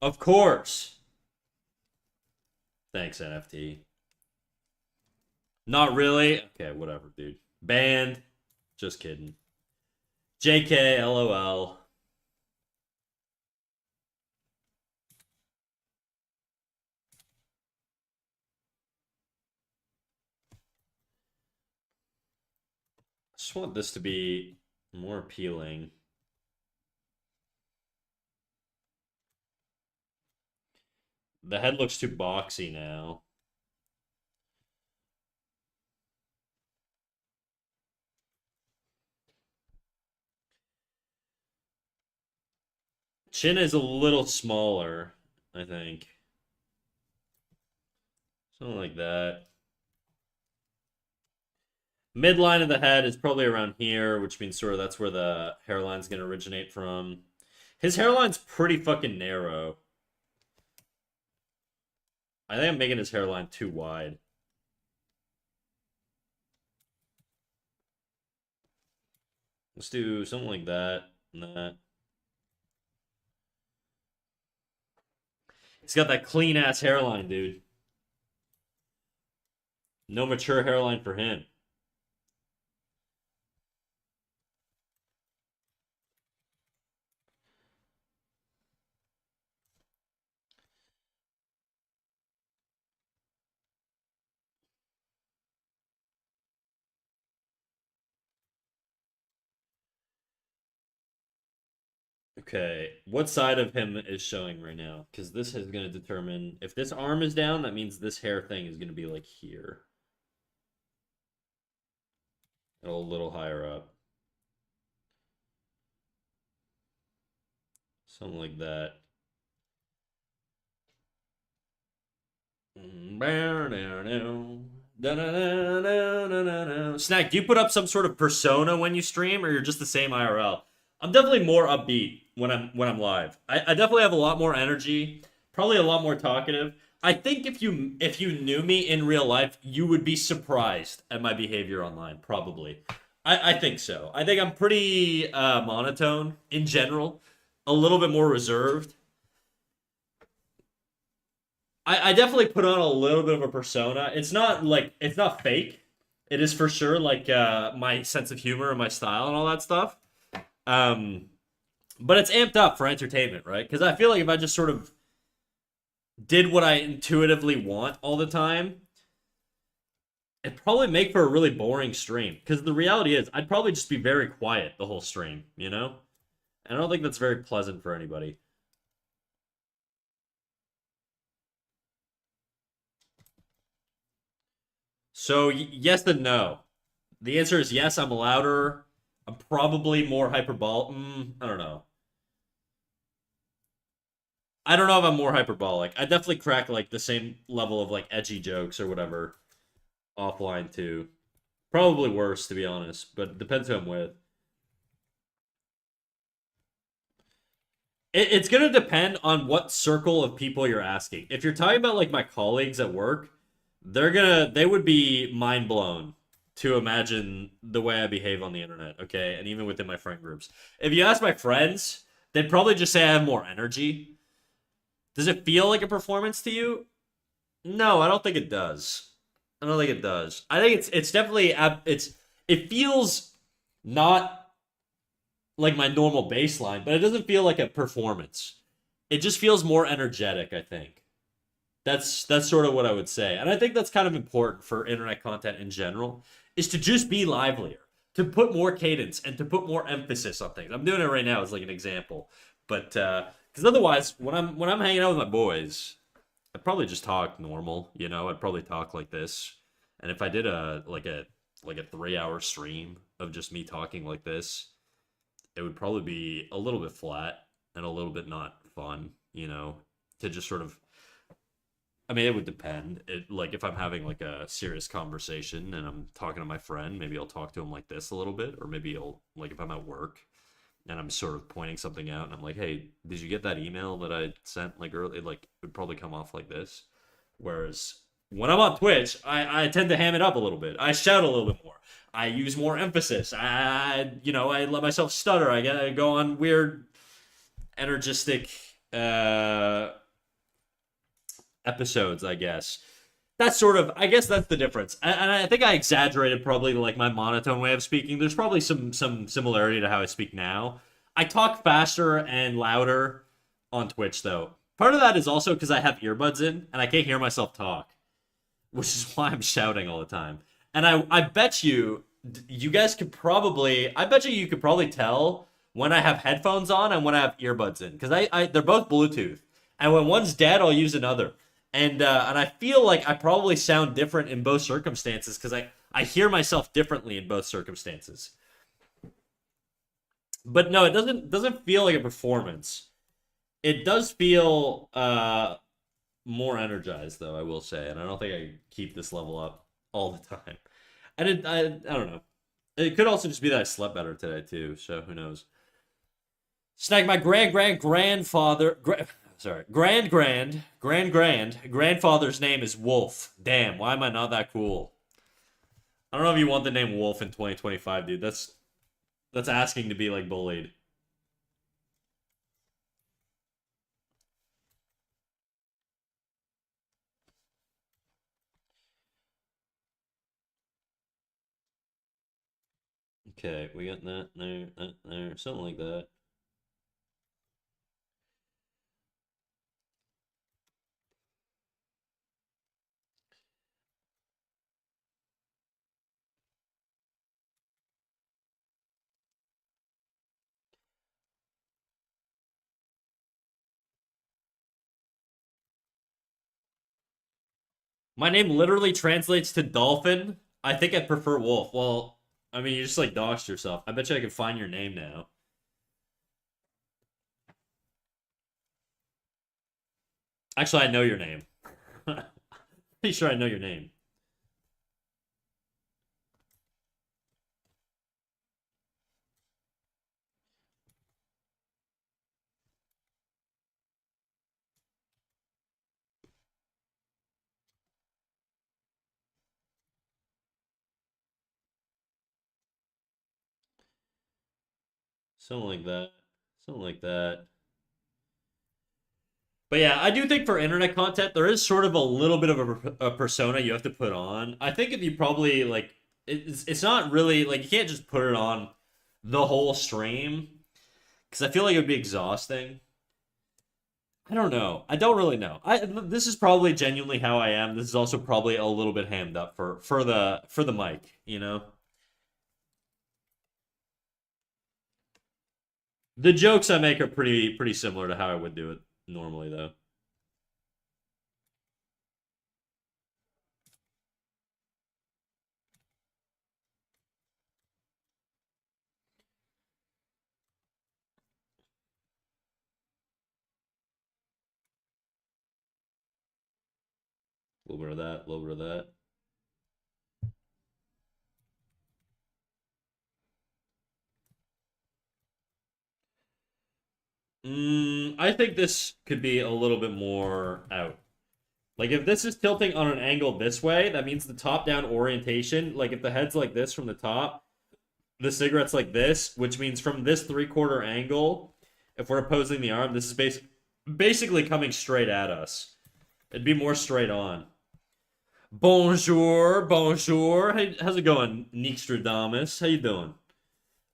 Of course. Thanks, NFT. Not really. Okay, whatever, dude. Banned. Just kidding. JK, LOL. I just want this to be more appealing. The head looks too boxy now. Chin is a little smaller, I think. Something like that. Midline of the head is probably around here, which means sort of that's where the hairline's going to originate from. His hairline's pretty fucking narrow. I think I'm making his hairline too wide. Let's do something like that and that. He's got that clean ass hairline, dude. No mature hairline for him. Okay, what side of him is showing right now? Because this is going to determine if this arm is down, that means this hair thing is going to be like here. A little higher up. Something like that. Snack, do you put up some sort of persona when you stream, or you're just the same IRL? I'm definitely more upbeat when I'm live. I definitely have a lot more energy, probably a lot more talkative. I think if you knew me in real life, you would be surprised at my behavior online. Probably, I think so. I think I'm pretty monotone in general, a little bit more reserved. I definitely put on a little bit of a persona. It's not fake. It is for sure like my sense of humor and my style and all that stuff. Um, but it's amped up for entertainment, right? Because I feel like if I just sort of did what I intuitively want all the time, it'd probably make for a really boring stream. Because the reality is, I'd probably just be very quiet the whole stream, you know? And I don't think that's very pleasant for anybody. So yes and no. The answer is yes. I'm louder. I'm probably more hyperbolic. I don't know. I don't know if I'm more hyperbolic. I definitely crack like the same level of like edgy jokes or whatever offline too. Probably worse to be honest, but it depends who I'm with. It's gonna depend on what circle of people you're asking. If you're talking about like my colleagues at work, they would be mind blown to imagine the way I behave on the internet, okay? And even within my friend groups. If you ask my friends, they'd probably just say I have more energy. Does it feel like a performance to you? No, I don't think it does. I don't think it does. I think it's definitely it feels not like my normal baseline, but it doesn't feel like a performance. It just feels more energetic, I think. That's sort of what I would say. And I think that's kind of important for internet content in general, is to just be livelier, to put more cadence and to put more emphasis on things. I'm doing it right now as like an example. But because otherwise when I'm hanging out with my boys, I'd probably just talk normal, you know, I'd probably talk like this. And if I did a 3 hour stream of just me talking like this, it would probably be a little bit flat and a little bit not fun, you know, to just sort of I mean, it would depend. Like if I'm having like a serious conversation and I'm talking to my friend, maybe I'll talk to him like this a little bit, or maybe I'll like if I'm at work, and I'm sort of pointing something out, and I'm like, "Hey, did you get that email that I sent like early?" Like, it would probably come off like this. Whereas when I'm on Twitch, I tend to ham it up a little bit. I shout a little bit more. I use more emphasis. I let myself stutter. I go on weird, energistic uh, episodes, I guess. That's sort of, I guess that's the difference. And I think I exaggerated probably like my monotone way of speaking. There's probably some similarity to how I speak now. I talk faster and louder on Twitch though. Part of that is also because I have earbuds in and I can't hear myself talk, which is why I'm shouting all the time. And I bet you guys could probably, I bet you could probably tell when I have headphones on and when I have earbuds in, because they're both Bluetooth, and when one's dead, I'll use another, and I feel like I probably sound different in both circumstances because I hear myself differently in both circumstances. But no, it doesn't feel like a performance. It does feel more energized though, I will say, and I don't think I keep this level up all the time. I don't know. It could also just be that I slept better today too, so who knows. Snag, my grandfather, sorry, grandfather's name is Wolf. Damn, why am I not that cool? I don't know if you want the name Wolf in 2025, dude. That's asking to be like bullied. Okay, we got that there, something like that. My name literally translates to dolphin. I think I prefer wolf. Well, I mean, you just like doxed yourself. I bet you I can find your name now. Actually, I know your name. Pretty sure I know your name. Something like that. Something like that. But yeah, I do think for internet content, there is sort of a little bit of a persona you have to put on. I think if you probably like, it's not really like you can't just put it on the whole stream because I feel like it would be exhausting. I don't know. I don't really know. This is probably genuinely how I am. This is also probably a little bit hammed up for the mic, you know. The jokes I make are pretty similar to how I would do it normally though. A little bit of that, a little bit of that. I think this could be a little bit more out. Like if this is tilting on an angle this way, that means the top-down orientation. Like if the head's like this from the top, the cigarette's like this, which means from this three-quarter angle, if we're opposing the arm, this is basically coming straight at us. It'd be more straight on. Bonjour, bonjour. Hey, how's it going, Nixtradamus? How you doing?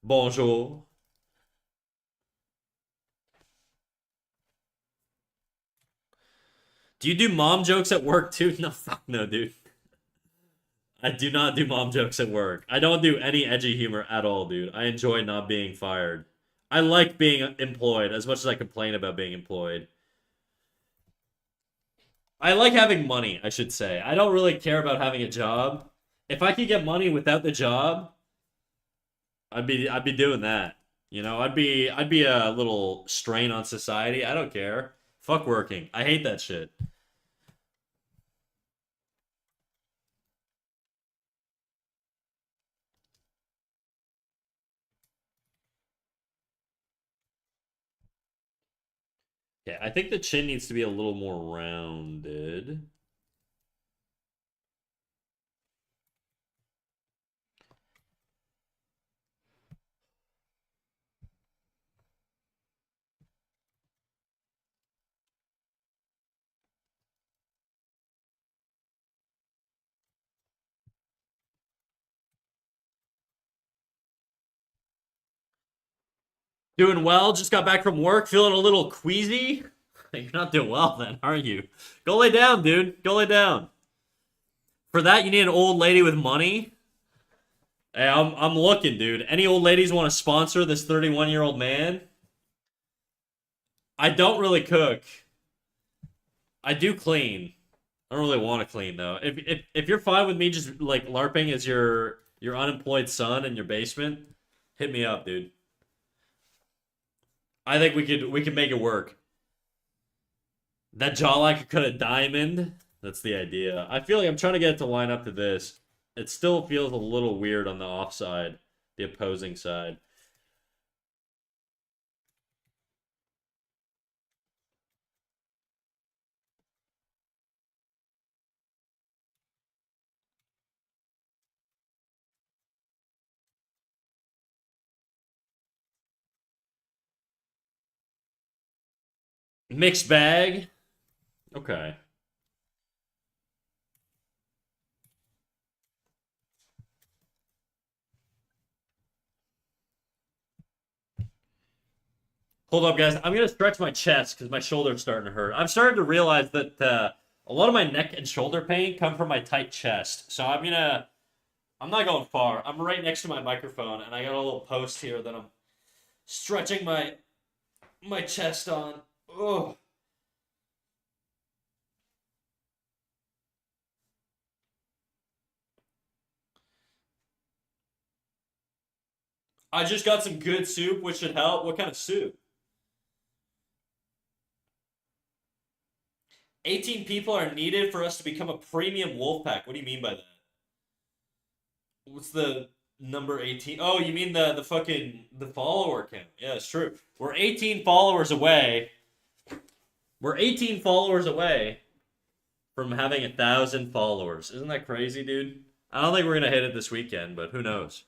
Bonjour. Do you do mom jokes at work too? No, fuck no, dude. I do not do mom jokes at work. I don't do any edgy humor at all, dude. I enjoy not being fired. I like being employed as much as I complain about being employed. I like having money, I should say. I don't really care about having a job. If I could get money without the job, I'd be doing that. You know, I'd be a little strain on society. I don't care. Fuck working. I hate that shit. Yeah, I think the chin needs to be a little more rounded. Doing well. Just got back from work, feeling a little queasy. You're not doing well then, are you? Go lay down, dude. Go lay down. For that, you need an old lady with money. Hey, I'm looking, dude. Any old ladies want to sponsor this 31-year-old man? I don't really cook. I do clean. I don't really want to clean though. If you're fine with me just like LARPing as your unemployed son in your basement, hit me up, dude. I think we could make it work. That jawline could cut a diamond. That's the idea. I feel like I'm trying to get it to line up to this. It still feels a little weird on the offside, the opposing side. Mixed bag. Okay. Hold up, guys. I'm gonna stretch my chest because my shoulder's starting to hurt. I'm starting to realize that a lot of my neck and shoulder pain come from my tight chest. So I'm not going far. I'm right next to my microphone, and I got a little post here that I'm stretching my chest on. Oh, I just got some good soup, which should help. What kind of soup? 18 people are needed for us to become a premium wolf pack. What do you mean by that? What's the number 18? Oh, you mean the fucking the follower count. Yeah, it's true. We're 18 followers away. We're 18 followers away from having 1,000 followers. Isn't that crazy, dude? I don't think we're gonna hit it this weekend, but who knows?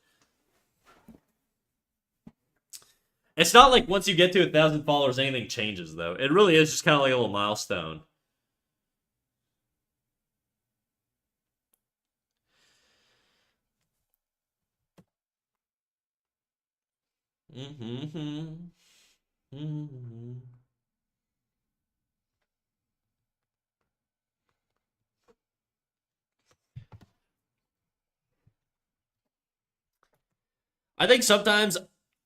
It's not like once you get to 1,000 followers, anything changes, though. It really is just kind of like a little milestone. Mm-hmm. Mm-hmm. I think sometimes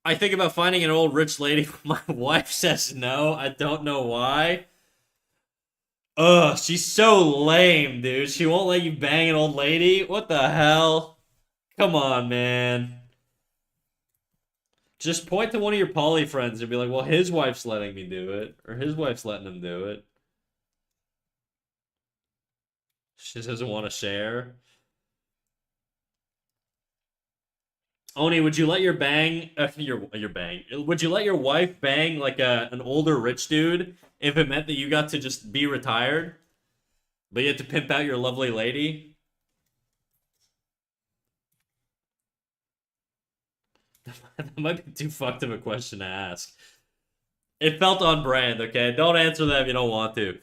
I think about finding an old rich lady. My wife says no. I don't know why. Ugh, she's so lame, dude. She won't let you bang an old lady. What the hell? Come on, man. Just point to one of your poly friends and be like, well, his wife's letting me do it, or his wife's letting him do it. She doesn't want to share. Oni, would you let your bang, your bang? Would you let your wife bang like an older rich dude if it meant that you got to just be retired, but you had to pimp out your lovely lady? That might be too fucked of a question to ask. It felt on brand, okay? Don't answer that if you don't want to.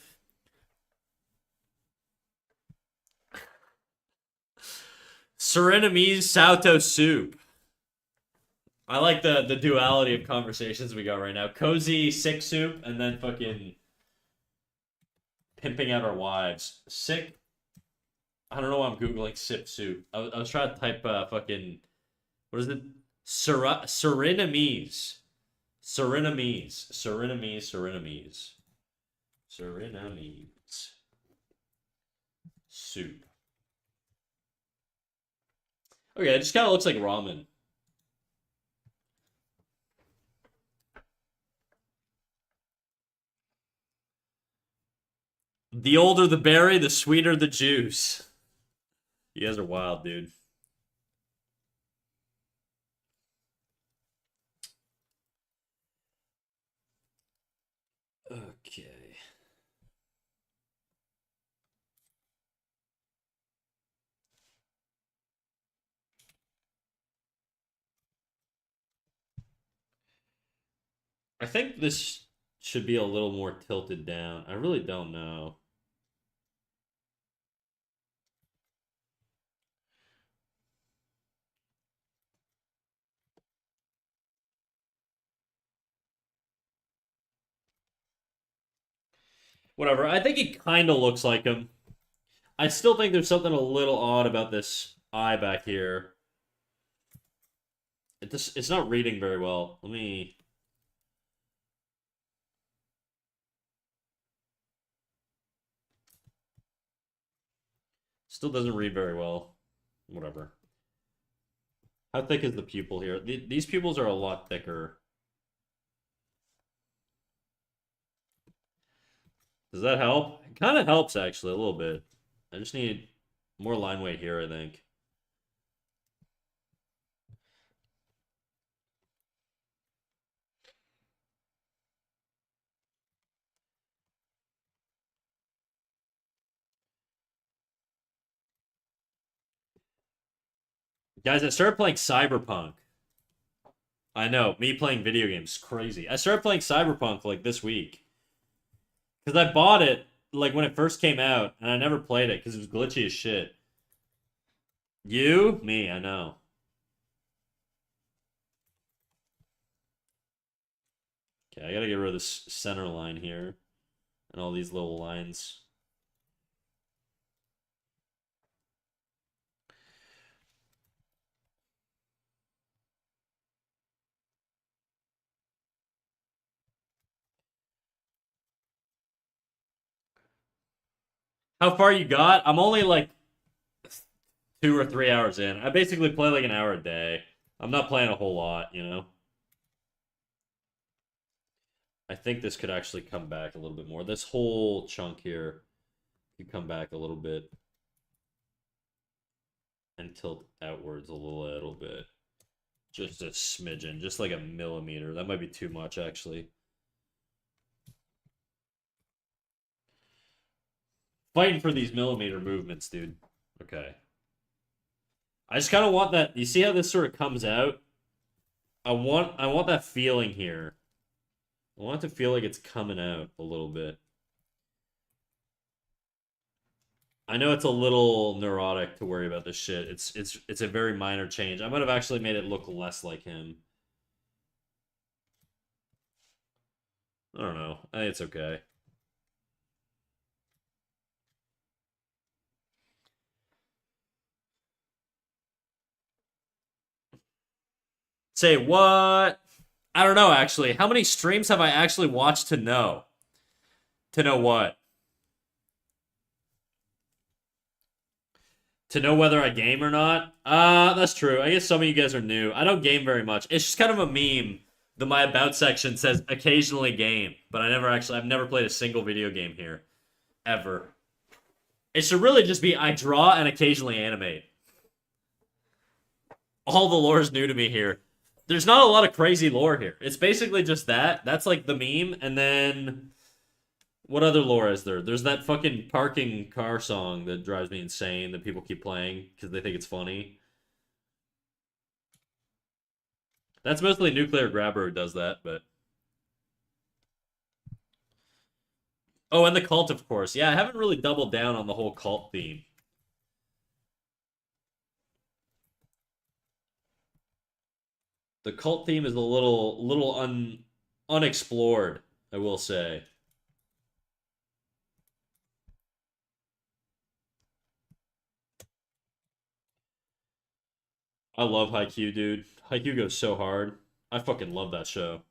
Surinamese Sauto soup. I like the duality of conversations we got right now. Cozy sick soup and then fucking pimping out our wives. Sick. I don't know why I'm googling sip soup. I was trying to type fucking what is it? Surinamese. Surinamese. Surinamese. Surinamese. Surinamese. Soup. Okay, it just kind of looks like ramen. The older the berry, the sweeter the juice. You guys are wild, dude. Okay. I think this should be a little more tilted down. I really don't know. Whatever. I think he kind of looks like him. I still think there's something a little odd about this eye back here. It's not reading very well. Let me. Still doesn't read very well. Whatever. How thick is the pupil here? These pupils are a lot thicker. Does that help? It kind of helps actually a little bit. I just need more line weight here, I think. Guys, I started playing Cyberpunk. I know, me playing video games, crazy. I started playing Cyberpunk like this week. Because I bought it like when it first came out, and I never played it because it was glitchy as shit. You? Me, I know. Okay, I gotta get rid of this center line here. And all these little lines. How far you got? I'm only like 2 or 3 hours in. I basically play like an hour a day. I'm not playing a whole lot, you know? I think this could actually come back a little bit more. This whole chunk here could come back a little bit and tilt outwards a little bit. Just a smidgen, just like a millimeter. That might be too much, actually. Fighting for these millimeter movements, dude. Okay. I just kind of want that. You see how this sort of comes out? I want that feeling here. I want it to feel like it's coming out a little bit. I know it's a little neurotic to worry about this shit. It's a very minor change. I might have actually made it look less like him. I don't know. I think it's okay. Say what? I don't know actually. How many streams have I actually watched to know? To know what? To know whether I game or not? That's true. I guess some of you guys are new. I don't game very much. It's just kind of a meme that my about section says occasionally game, but I've never played a single video game here. Ever. It should really just be I draw and occasionally animate. All the lore is new to me here. There's not a lot of crazy lore here. It's basically just that. That's like the meme, and then what other lore is there? There's that fucking parking car song that drives me insane that people keep playing because they think it's funny. That's mostly Nuclear Grabber who does that, but oh, and the cult, of course. Yeah, I haven't really doubled down on the whole cult theme. The cult theme is a little unexplored, I will say. I love Haikyuu, dude. Haikyuu goes so hard. I fucking love that show.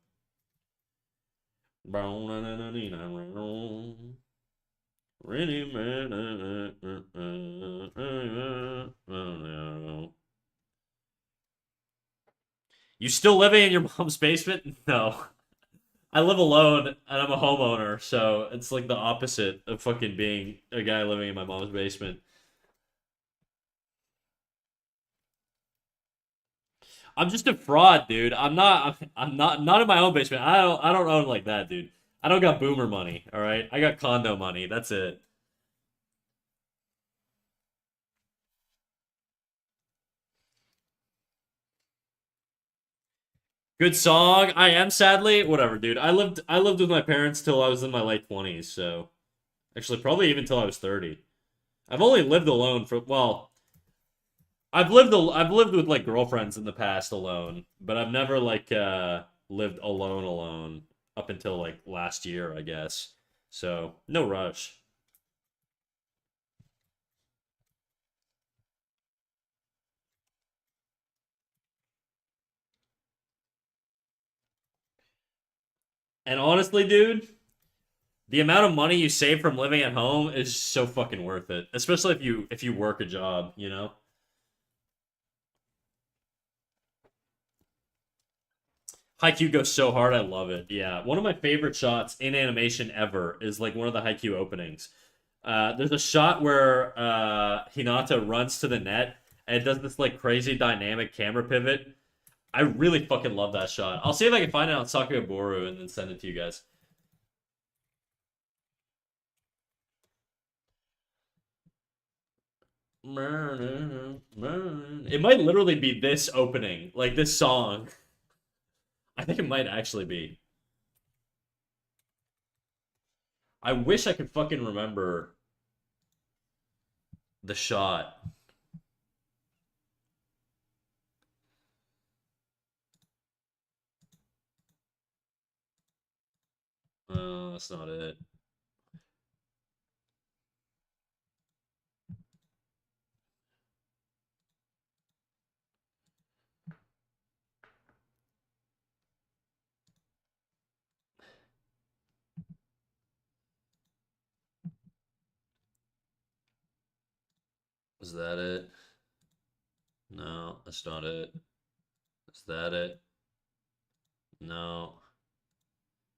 You still living in your mom's basement? No. I live alone and I'm a homeowner, so it's like the opposite of fucking being a guy living in my mom's basement. I'm just a fraud, dude. I'm not in my own basement. I don't own like that, dude. I don't got boomer money, all right? I got condo money. That's it. Good song. I am sadly whatever, dude. I lived with my parents till I was in my late 20s, so actually probably even till I was 30. I've only lived alone for well, I've lived with like girlfriends in the past alone, but I've never like lived alone up until like last year, I guess. So, no rush. And honestly, dude, the amount of money you save from living at home is so fucking worth it, especially if you work a job, you know? Haikyuu goes so hard, I love it. Yeah, one of my favorite shots in animation ever is like one of the Haikyuu openings. There's a shot where Hinata runs to the net and it does this like crazy dynamic camera pivot. I really fucking love that shot. I'll see if I can find it on Sakugaboru and then send it to you guys. It might literally be this opening, like this song. I think it might actually be. I wish I could fucking remember the shot. That's not it. Is that it? No, that's not it. Is that it? No,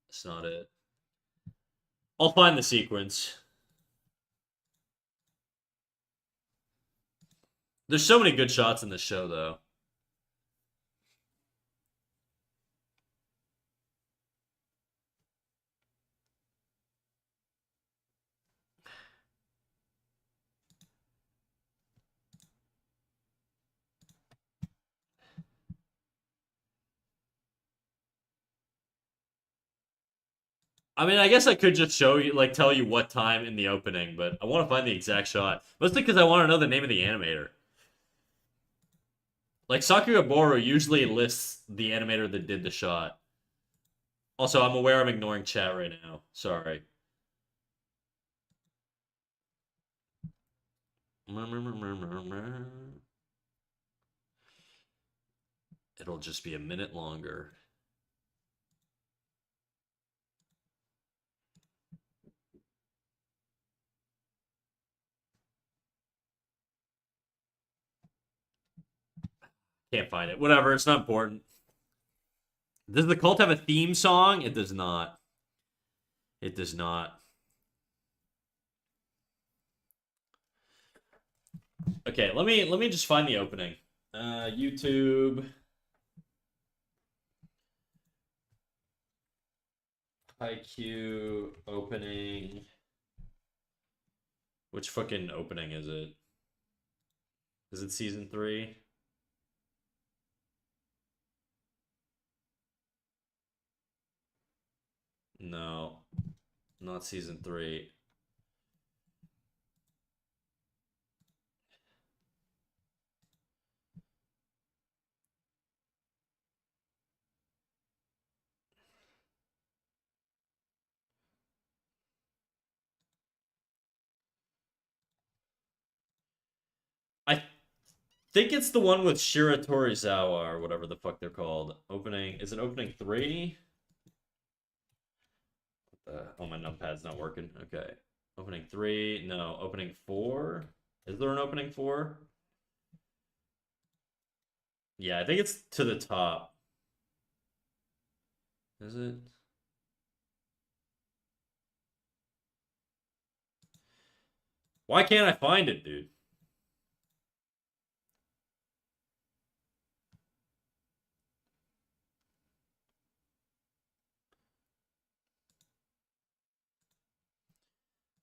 that's not it. I'll find the sequence. There's so many good shots in this show, though. I mean, I guess I could just show you, like, tell you what time in the opening, but I want to find the exact shot. Mostly because I want to know the name of the animator. Like, Sakugaboru usually lists the animator that did the shot. Also, I'm aware I'm ignoring chat right now. Sorry. It'll just be a minute longer. Can't find it. Whatever, it's not important. Does the cult have a theme song? It does not. It does not. Okay, let me just find the opening. YouTube IQ opening. Which fucking opening is it? Is it season 3? No, not season 3. I think it's the one with Shira Torizawa or whatever the fuck they're called. Opening, is it opening 3? Oh, my numpad's not working. Okay. Opening 3. No. Opening 4. Is there an opening 4? Yeah, I think it's to the top. Is it? Why can't I find it, dude?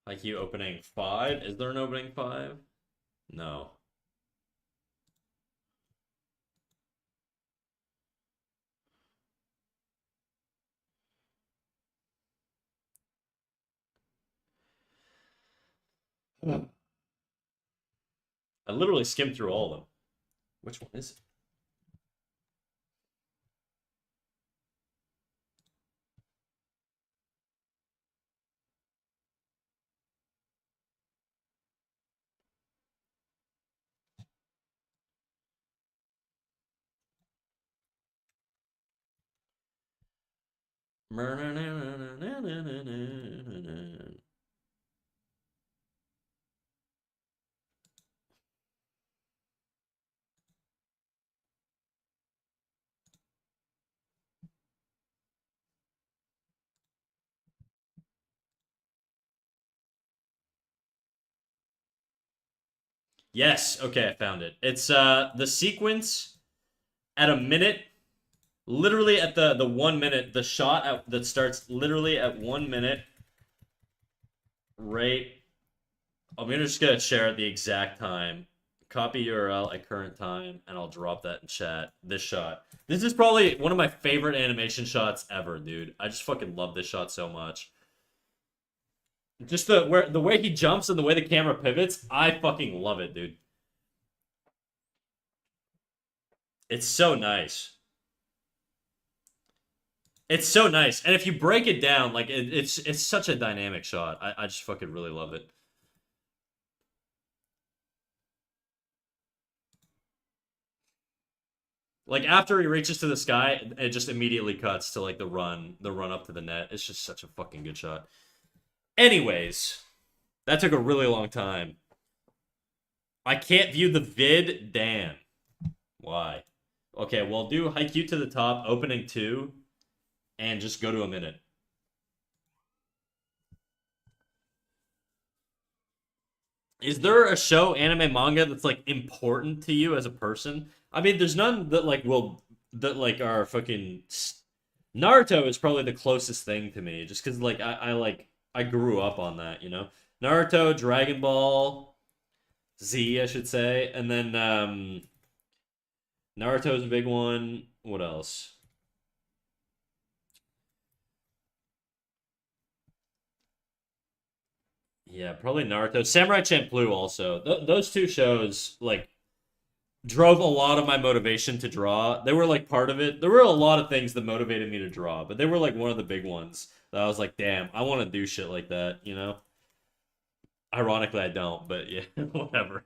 Like you opening 5? Is there an opening 5? No. I literally skimmed through all of them. Which one is it? Yes, okay, I found it. It's the sequence at a minute, literally at the 1 minute, the shot that starts literally at 1 minute, right. I'm just gonna share at the exact time. Copy URL at current time, and I'll drop that in chat. This shot. This is probably one of my favorite animation shots ever, dude. I just fucking love this shot so much. Just the way he jumps and the way the camera pivots, I fucking love it, dude. It's so nice. It's so nice, and if you break it down, like it's such a dynamic shot. I just fucking really love it. Like after he reaches to the sky, it just immediately cuts to like the run up to the net. It's just such a fucking good shot. Anyways, that took a really long time. I can't view the vid. Damn. Why? Okay, well, do Haikyuu to the top, opening 2, and just go to a minute. Is there a show, anime, manga that's like important to you as a person? I mean, there's none that like are fucking. Naruto is probably the closest thing to me, just because like I grew up on that, you know. Naruto, Dragon Ball Z, I should say, and then Naruto's a big one. What else? Yeah, probably Naruto. Samurai Champloo also. Those two shows like drove a lot of my motivation to draw. They were like part of it. There were a lot of things that motivated me to draw, but they were like one of the big ones that I was like, damn, I want to do shit like that, you know? Ironically, I don't, but yeah, whatever.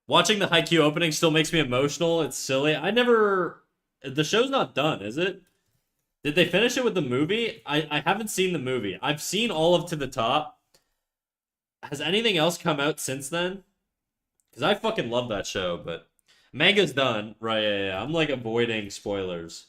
Watching the Haikyuu opening still makes me emotional. It's silly. I never. The show's not done, is it? Did they finish it with the movie? I haven't seen the movie. I've seen all of To the Top. Has anything else come out since then? Because I fucking love that show, but manga's done. Right, yeah. I'm like avoiding spoilers.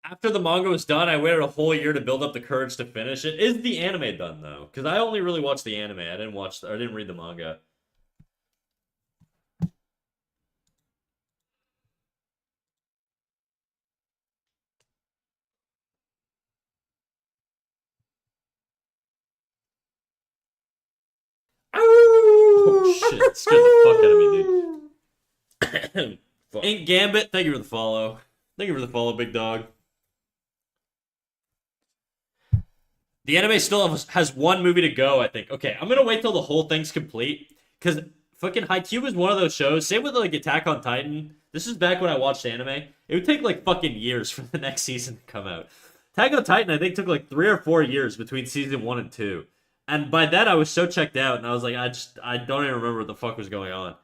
After the manga was done, I waited a whole year to build up the courage to finish it. Is the anime done though? Because I only really watched the anime. I didn't read the manga. Oh shit! It scared the fuck out of me, dude. Ink Gambit, thank you for the follow. Thank you for the follow, big dog. The anime still has one movie to go, I think. Okay, I'm gonna wait till the whole thing's complete. Because fucking Haikyuu is one of those shows. Same with like Attack on Titan. This is back when I watched anime. It would take like fucking years for the next season to come out. Attack on Titan, I think, took like 3 or 4 years between season 1 and 2. And by then I was so checked out, and I was like, I don't even remember what the fuck was going on.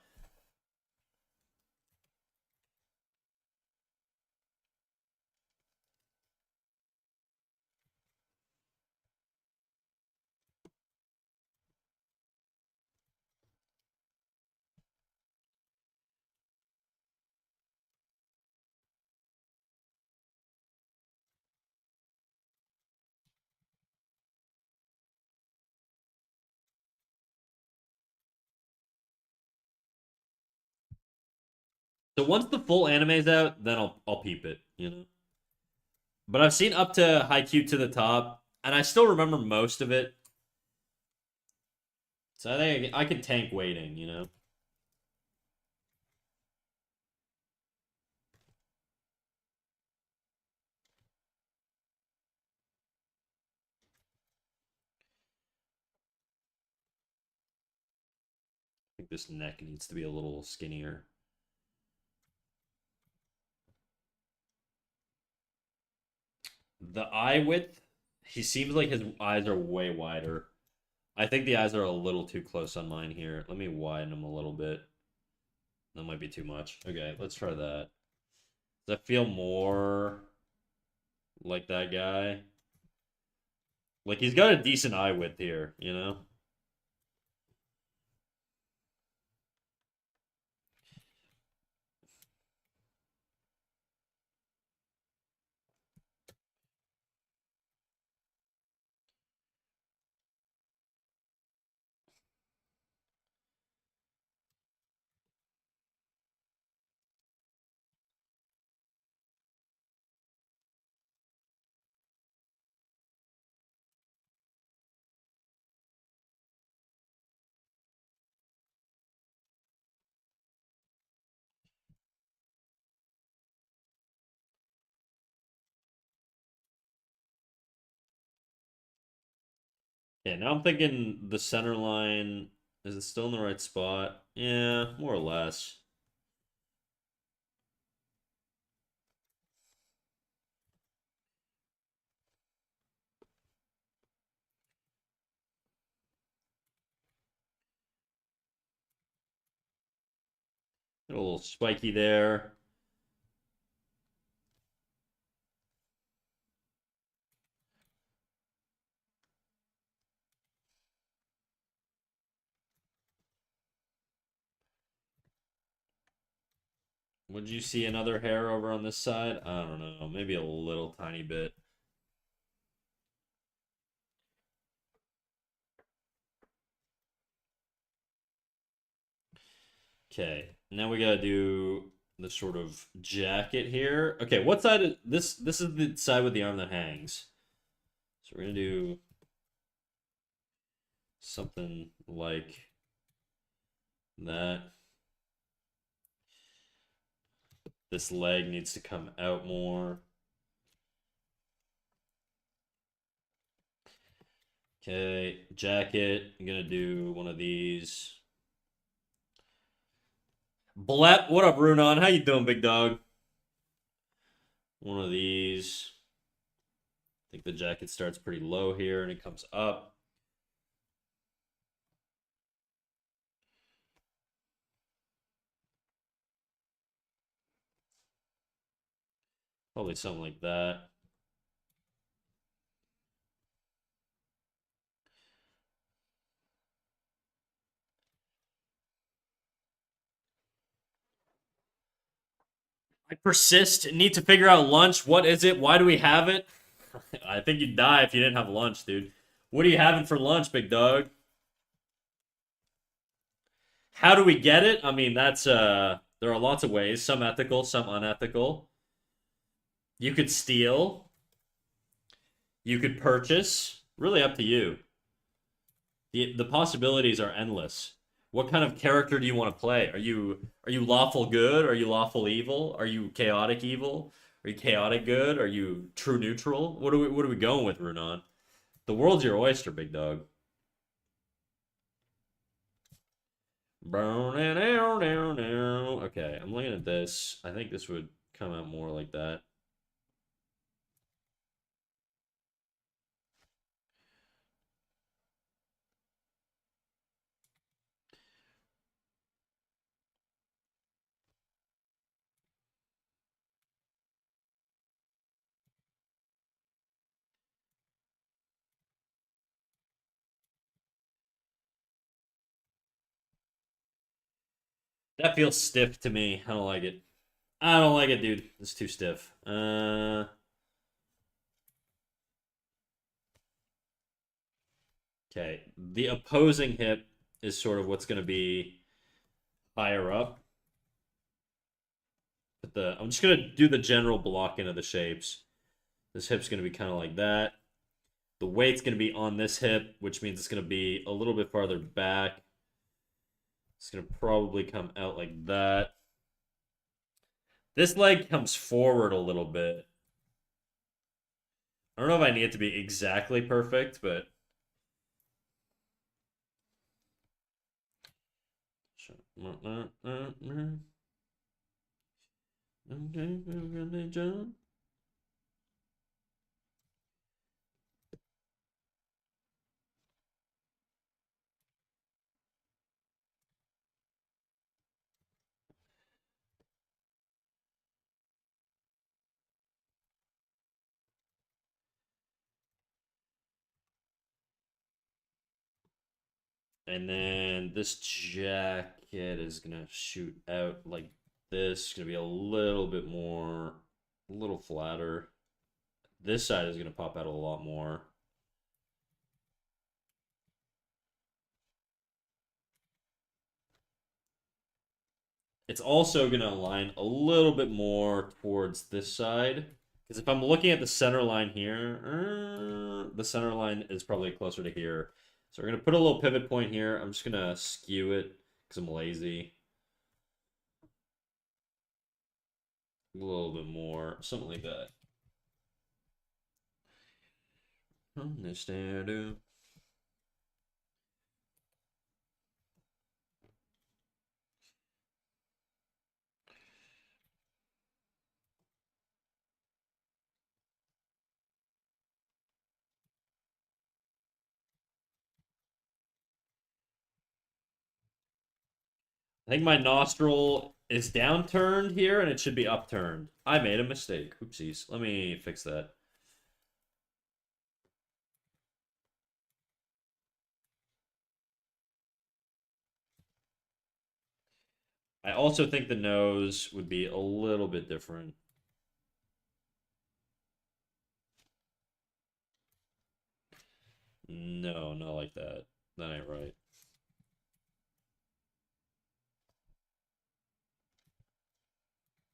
So once the full anime's out, then I'll peep it, you know. But I've seen up to Haikyuu to the top, and I still remember most of it. So I think I could tank waiting, you know. I think this neck needs to be a little skinnier. The eye width, he seems like his eyes are way wider. I think the eyes are a little too close on mine here. Let me widen them a little bit. That might be too much. Okay, let's try that. Does that feel more like that guy? Like he's got a decent eye width here, you know? Yeah, now I'm thinking the center line, is it still in the right spot? Yeah, more or less. A little spiky there. Would you see another hair over on this side? I don't know. Maybe a little tiny bit. Okay, now we gotta do the sort of jacket here. Okay, what side is this? This is the side with the arm that hangs. So we're gonna do something like that. This leg needs to come out more. Okay, jacket. I'm gonna do one of these. Blep, what up, Runon? How you doing, big dog? One of these. I think the jacket starts pretty low here and it comes up. Probably something like that. I persist. Need to figure out lunch. What is it? Why do we have it? I think you'd die if you didn't have lunch, dude. What are you having for lunch, big dog? How do we get it? I mean, that's there are lots of ways, some ethical, some unethical. You could steal, you could purchase, really up to you. The possibilities are endless. What kind of character do you want to play? Are you lawful good? Are you lawful evil? Are you chaotic evil? Are you chaotic good? Are you true neutral? What are we going with, Runon? The world's your oyster, big dog. Okay, I'm looking at this. I think this would come out more like that. That feels stiff to me. I don't like it. I don't like it, dude. It's too stiff. Okay. The opposing hip is sort of what's going to be higher up. But I'm just going to do the general blocking of the shapes. This hip's going to be kind of like that. The weight's going to be on this hip, which means it's going to be a little bit farther back. It's going to probably come out like that. This leg comes forward a little bit. I don't know if I need it to be exactly perfect, but and then this jacket is gonna shoot out like this. It's gonna be a little bit more, a little flatter. This side is gonna pop out a lot more. It's also going to align a little bit more towards this side. Because if I'm looking at the center line here, the center line is probably closer to here. So we're going to put a little pivot point here. I'm just going to skew it because I'm lazy. A little bit more, something like that. Understand. I think my nostril is downturned here and it should be upturned. I made a mistake. Oopsies. Let me fix that. I also think the nose would be a little bit different. No, not like that. That ain't right.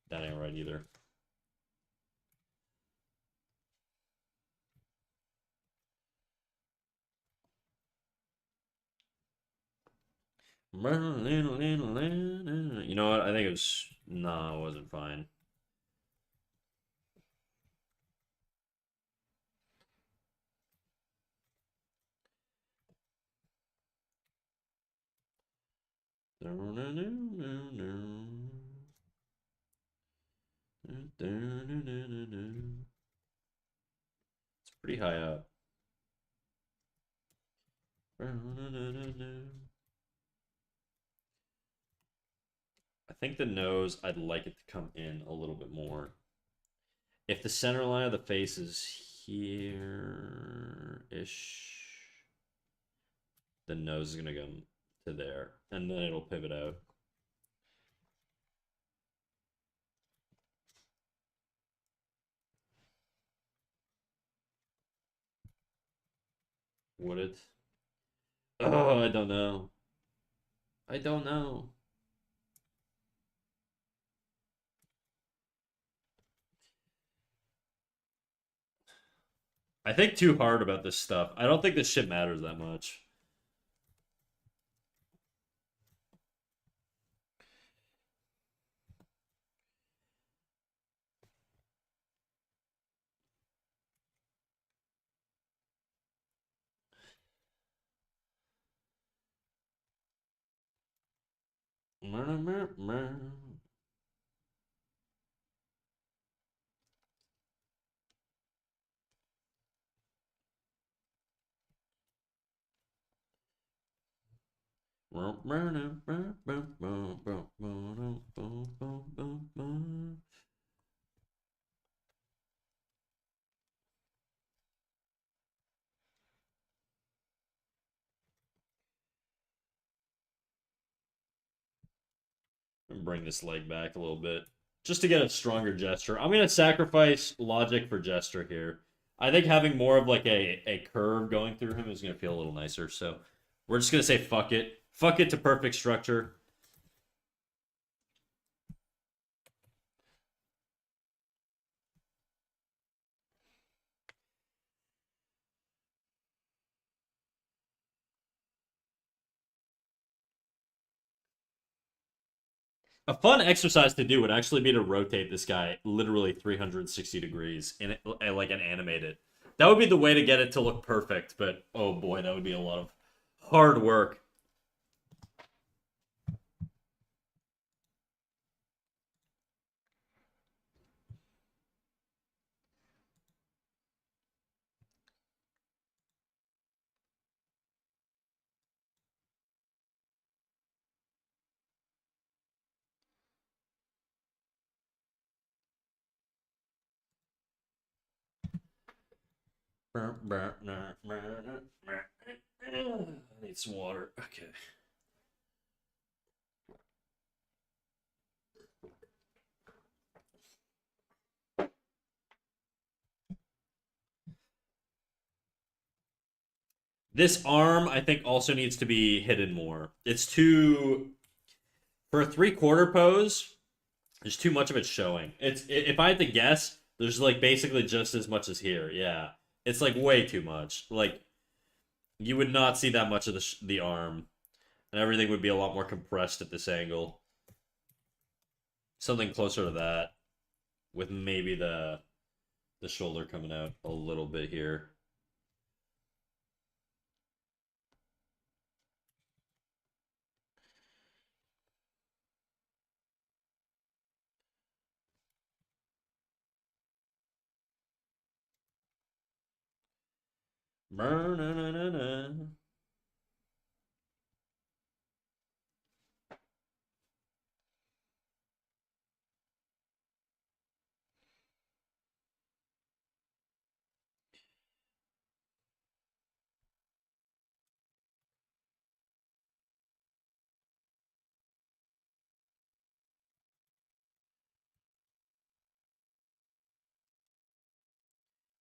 That ain't right either. You know what? I think it was. No, it wasn't fine. It's pretty high up. I think the nose, I'd like it to come in a little bit more. If the center line of the face is here-ish, the nose is going to go to there, and then it'll pivot out. Would it? Oh, I don't know. I don't know. I think too hard about this stuff. I don't think this shit matters that much. bring this leg back a little bit. Just to get a stronger gesture. I'm going to sacrifice logic for gesture here. I think having more of like a curve going through him is going to feel a little nicer. So we're just going to say fuck it. Fuck it to perfect structure. A fun exercise to do would actually be to rotate this guy literally 360 degrees and like an animated. That would be the way to get it to look perfect, but oh boy, that would be a lot of hard work. I need some water. Okay. This arm, I think, also needs to be hidden more. It's too for a three-quarter pose. There's too much of it showing. If I had to guess, there's like basically just as much as here. Yeah, it's like way too much. Like you would not see that much of the arm, and everything would be a lot more compressed at this angle. Something closer to that, with maybe the shoulder coming out a little bit here.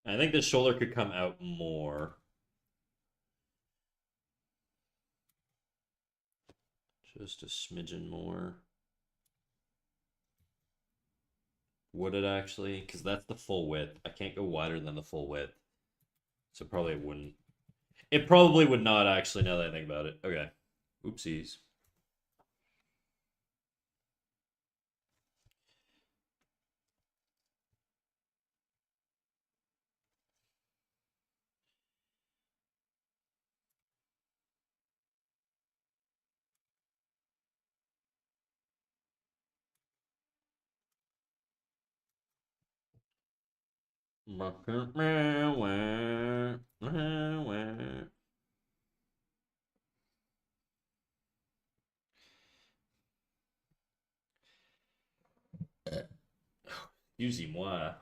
I think the shoulder could come out more. Just a smidgen more. Would it actually? Because that's the full width. I can't go wider than the full width. So probably it wouldn't. It probably would not actually, now that I think about it. Okay. Oopsies. Excusez-moi.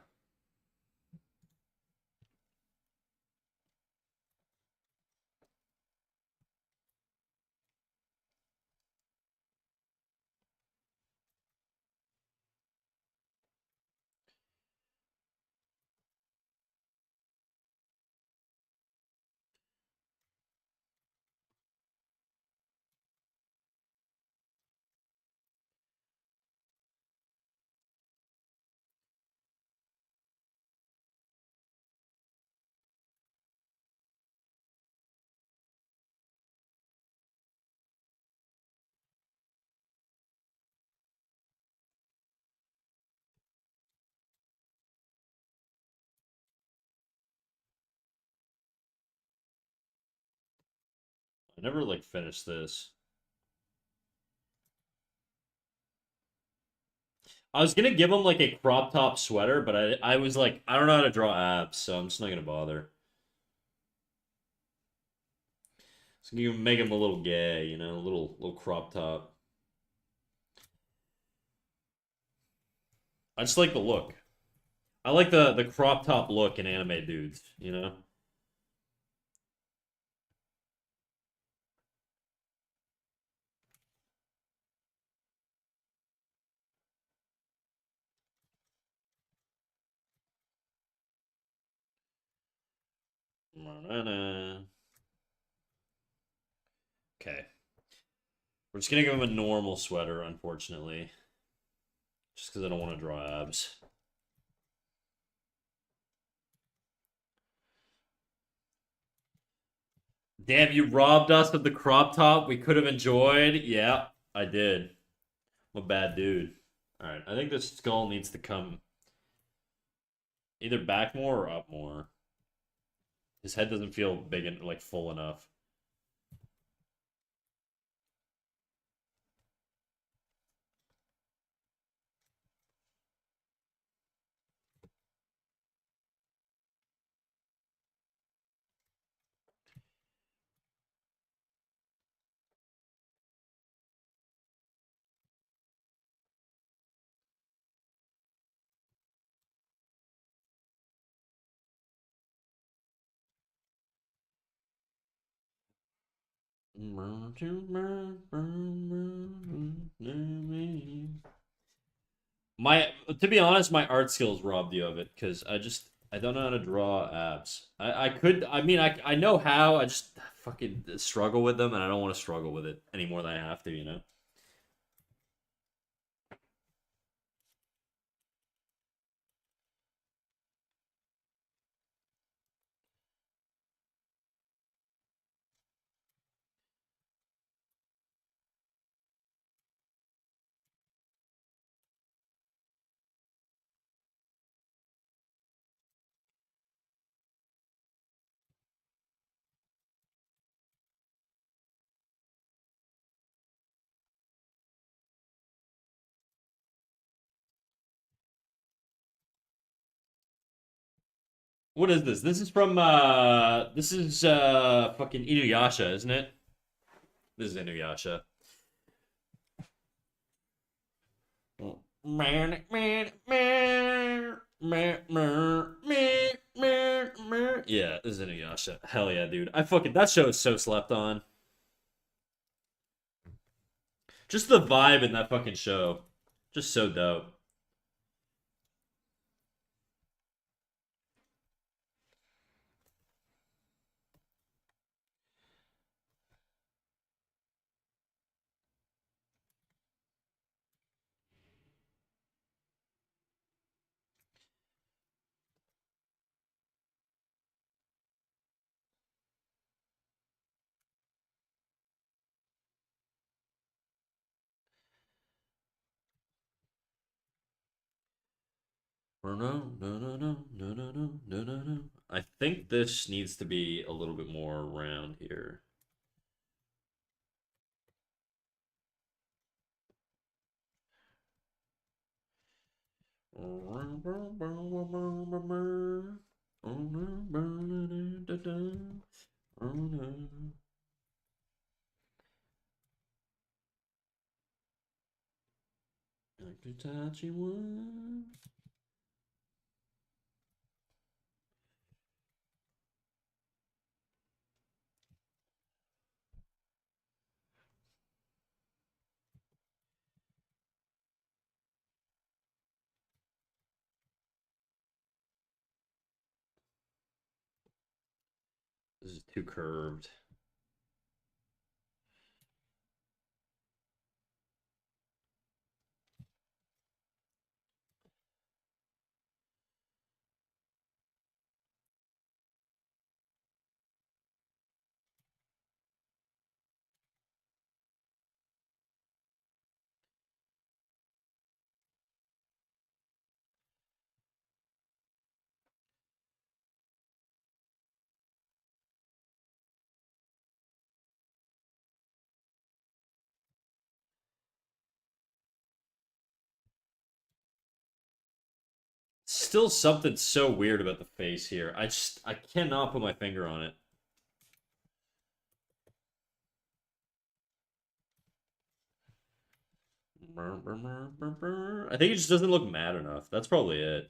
I never like finished this. I was gonna give him like a crop top sweater, but I was like, I don't know how to draw abs, so I'm just not gonna bother. So you make him a little gay, you know, a little crop top. I just like the look. I like the crop top look in anime dudes, you know? Okay. We're just gonna give him a normal sweater, unfortunately. Just because I don't want to draw abs. Damn, you robbed us of the crop top we could have enjoyed. Yeah, I did. I'm a bad dude. Alright, I think this skull needs to come either back more or up more. His head doesn't feel big and like full enough. My to be honest, my art skills robbed you of it because I don't know how to draw abs. I know how. I just fucking struggle with them, and I don't want to struggle with it any more than I have to. You know. What is this? This is fucking Inuyasha, isn't it? This is Inuyasha. Yeah, this is Inuyasha. Hell yeah, dude. I fucking that show is so slept on. Just the vibe in that fucking show. Just so dope. No, no, no, no, no, no, no, no, no, no, no. I think this needs to be a little bit more round here. This is too curved. Still something so weird about the face here. I cannot put my finger on it. I think it just doesn't look mad enough. That's probably it.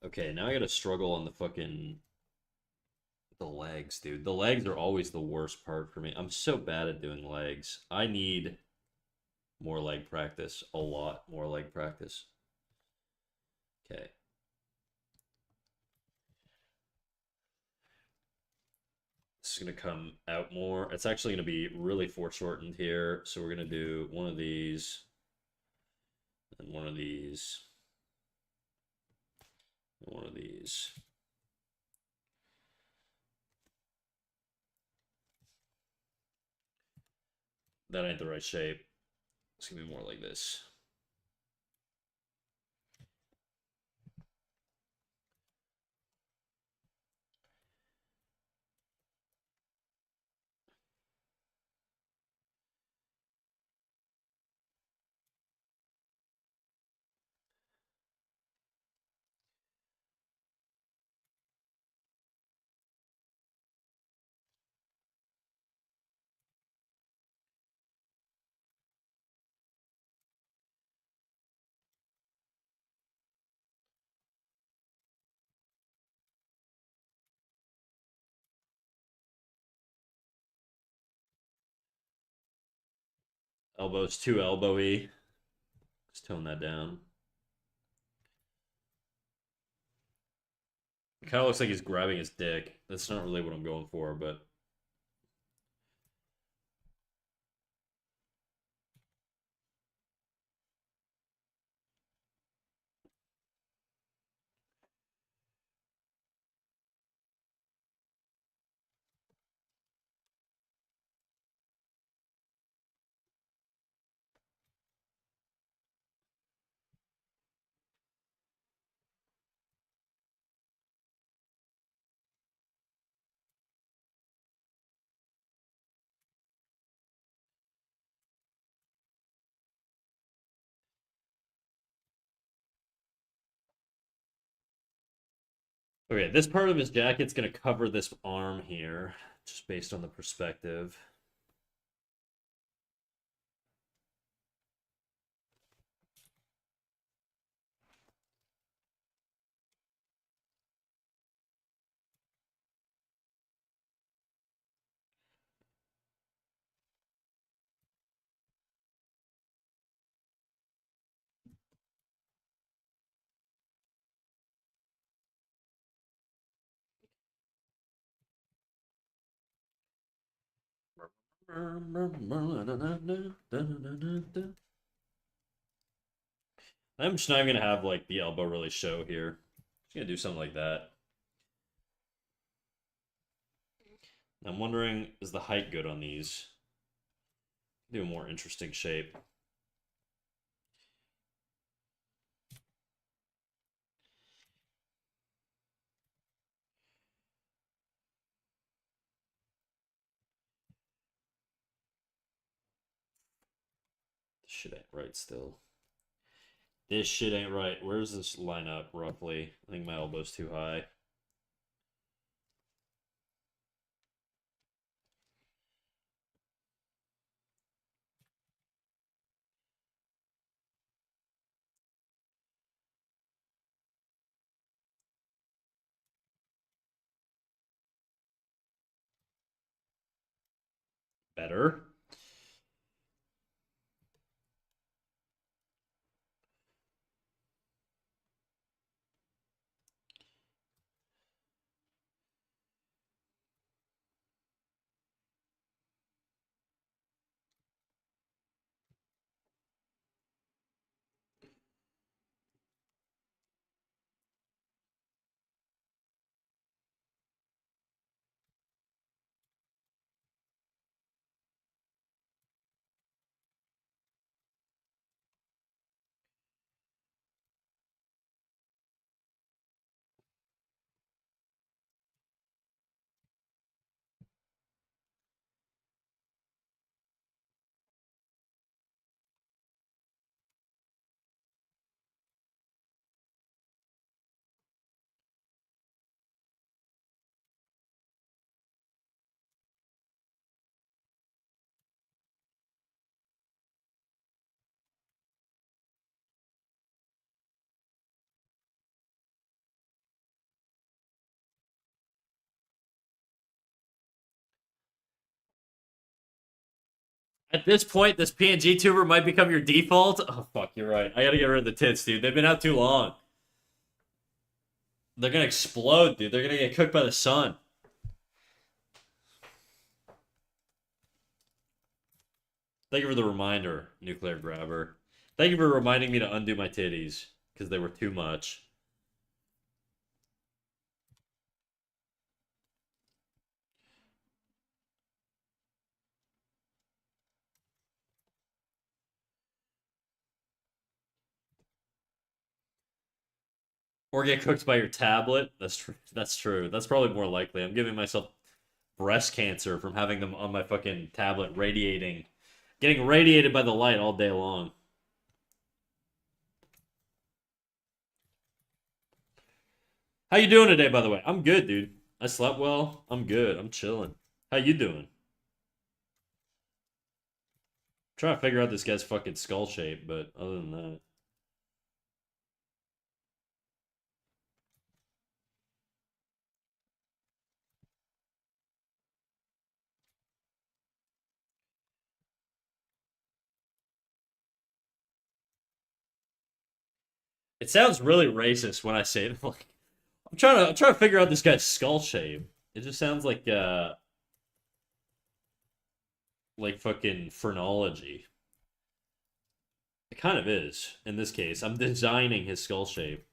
Okay, now I gotta struggle on the legs, dude. The legs are always the worst part for me. I'm so bad at doing legs. I need more leg practice. A lot more leg practice. Okay. This is gonna come out more. It's actually gonna be really foreshortened here. So we're gonna do one of these and one of these and one of these. That ain't the right shape. It's gonna be more like this. Elbows too elbowy. Let's tone that down. It kind of looks like he's grabbing his dick. That's not really what I'm going for, but okay, this part of his jacket's gonna cover this arm here, just based on the perspective. I'm just not even gonna have like the elbow really show here. Just gonna do something like that. I'm wondering, is the height good on these? Do a more interesting shape. This shit ain't right still. This shit ain't right. Where's this line up roughly? I think my elbow's too high. Better. At this point, this PNG tuber might become your default. Oh fuck, you're right. I gotta get rid of the tits, dude. They've been out too long. They're gonna explode, dude. They're gonna get cooked by the sun. Thank you for the reminder, nuclear grabber. Thank you for reminding me to undo my titties because they were too much. Or get cooked by your tablet. That's true. That's true. That's probably more likely. I'm giving myself breast cancer from having them on my fucking tablet radiating, getting radiated by the light all day long. How you doing today, by the way? I'm good, dude. I slept well. I'm good. I'm chilling. How you doing? Trying to figure out this guy's fucking skull shape, but other than that, it sounds really racist when I say it. Like, I'm trying to figure out this guy's skull shape. It just sounds like fucking phrenology. It kind of is in this case. I'm designing his skull shape.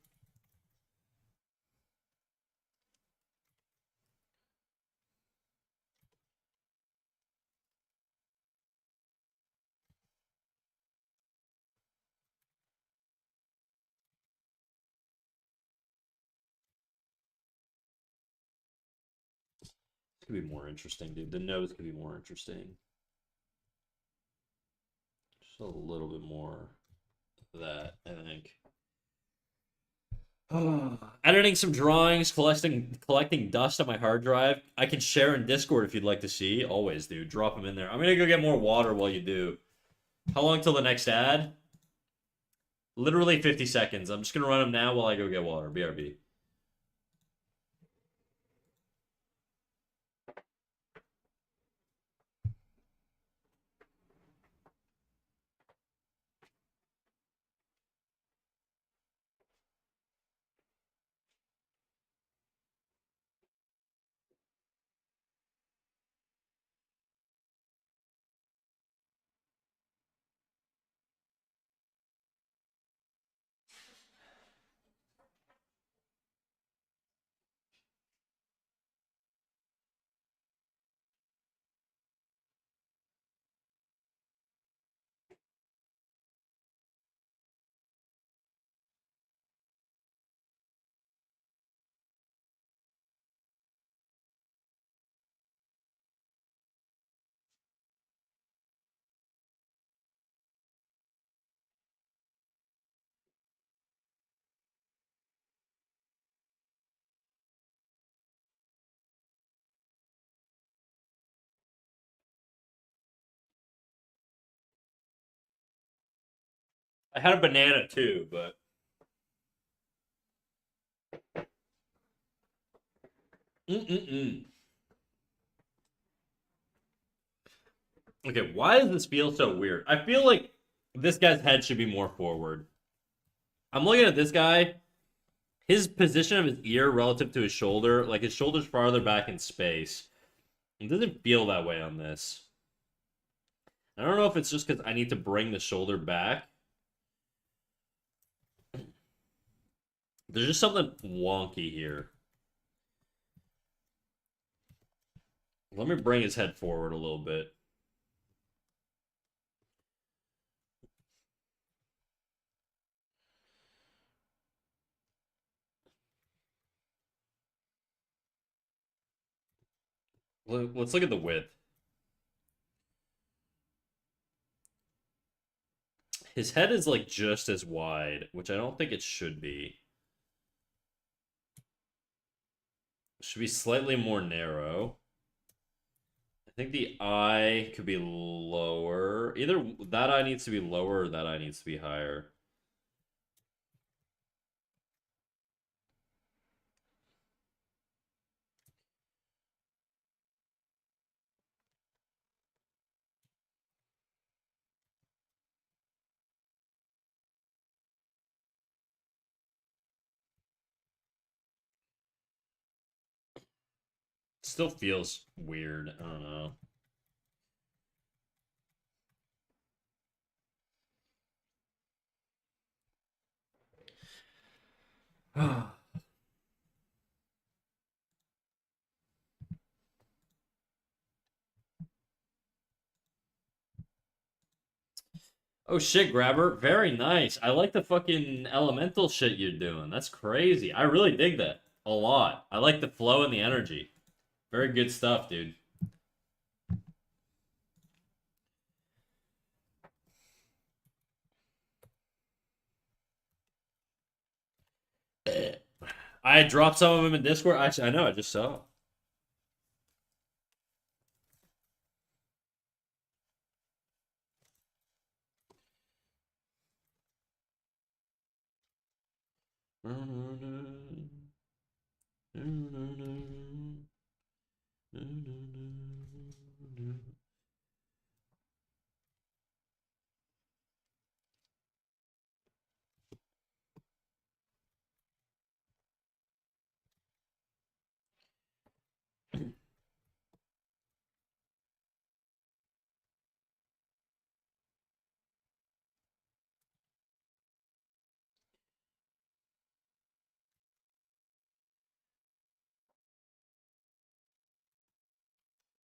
This could be more interesting, dude. The nose could be more interesting. Just a little bit more of that, I think. Editing some drawings, collecting dust on my hard drive. I can share in Discord if you'd like to see. Always, dude. Drop them in there. I'm gonna go get more water while you do. How long till the next ad? Literally 50 seconds. I'm just gonna run them now while I go get water. BRB. I had a banana too, but mm-mm-mm. Okay, why does this feel so weird? I feel like this guy's head should be more forward. I'm looking at this guy. His position of his ear relative to his shoulder, like his shoulder's farther back in space. It doesn't feel that way on this. I don't know if it's just because I need to bring the shoulder back. There's just something wonky here. Let me bring his head forward a little bit. Let's look at the width. His head is like just as wide, which I don't think it should be. It should be slightly more narrow. I think the eye could be lower. Either that eye needs to be lower or that eye needs to be higher. still feels weird. I don't know. Oh shit, Grabber. Very nice. I like the fucking elemental shit you're doing. That's crazy. I really dig that a lot. I like the flow and the energy. Very good stuff, dude. I dropped some of them in Discord. Actually, I know. I just saw.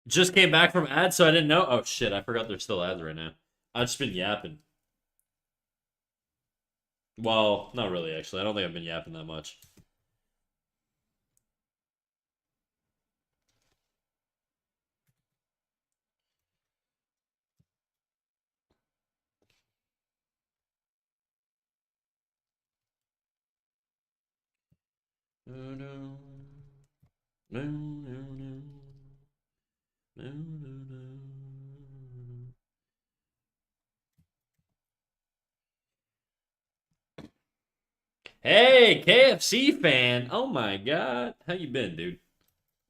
Just came back from ads, so I didn't know. Oh shit, I forgot there's still ads right now. I've just been yapping. Well, not really, actually. I don't think I've been yapping that much. Hey, KFC fan. Oh my god. How you been, dude?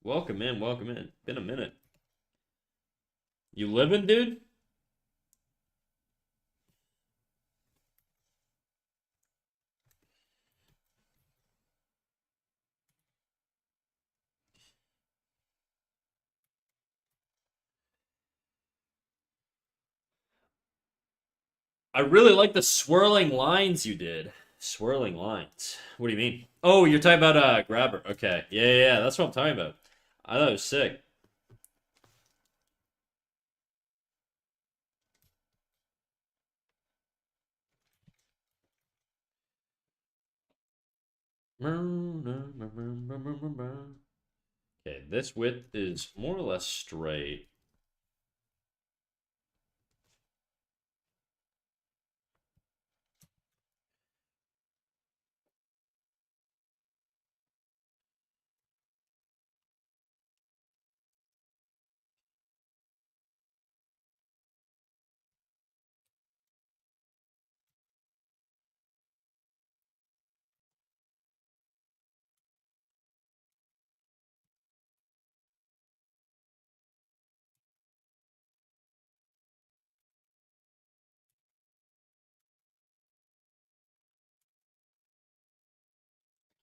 Welcome in, welcome in. Been a minute. You living, dude? I really like the swirling lines you did. Swirling lines. What do you mean? Oh, you're talking about Grabber. Okay. Yeah, yeah, yeah. That's what I'm talking about. I thought it was sick. Okay, this width is more or less straight.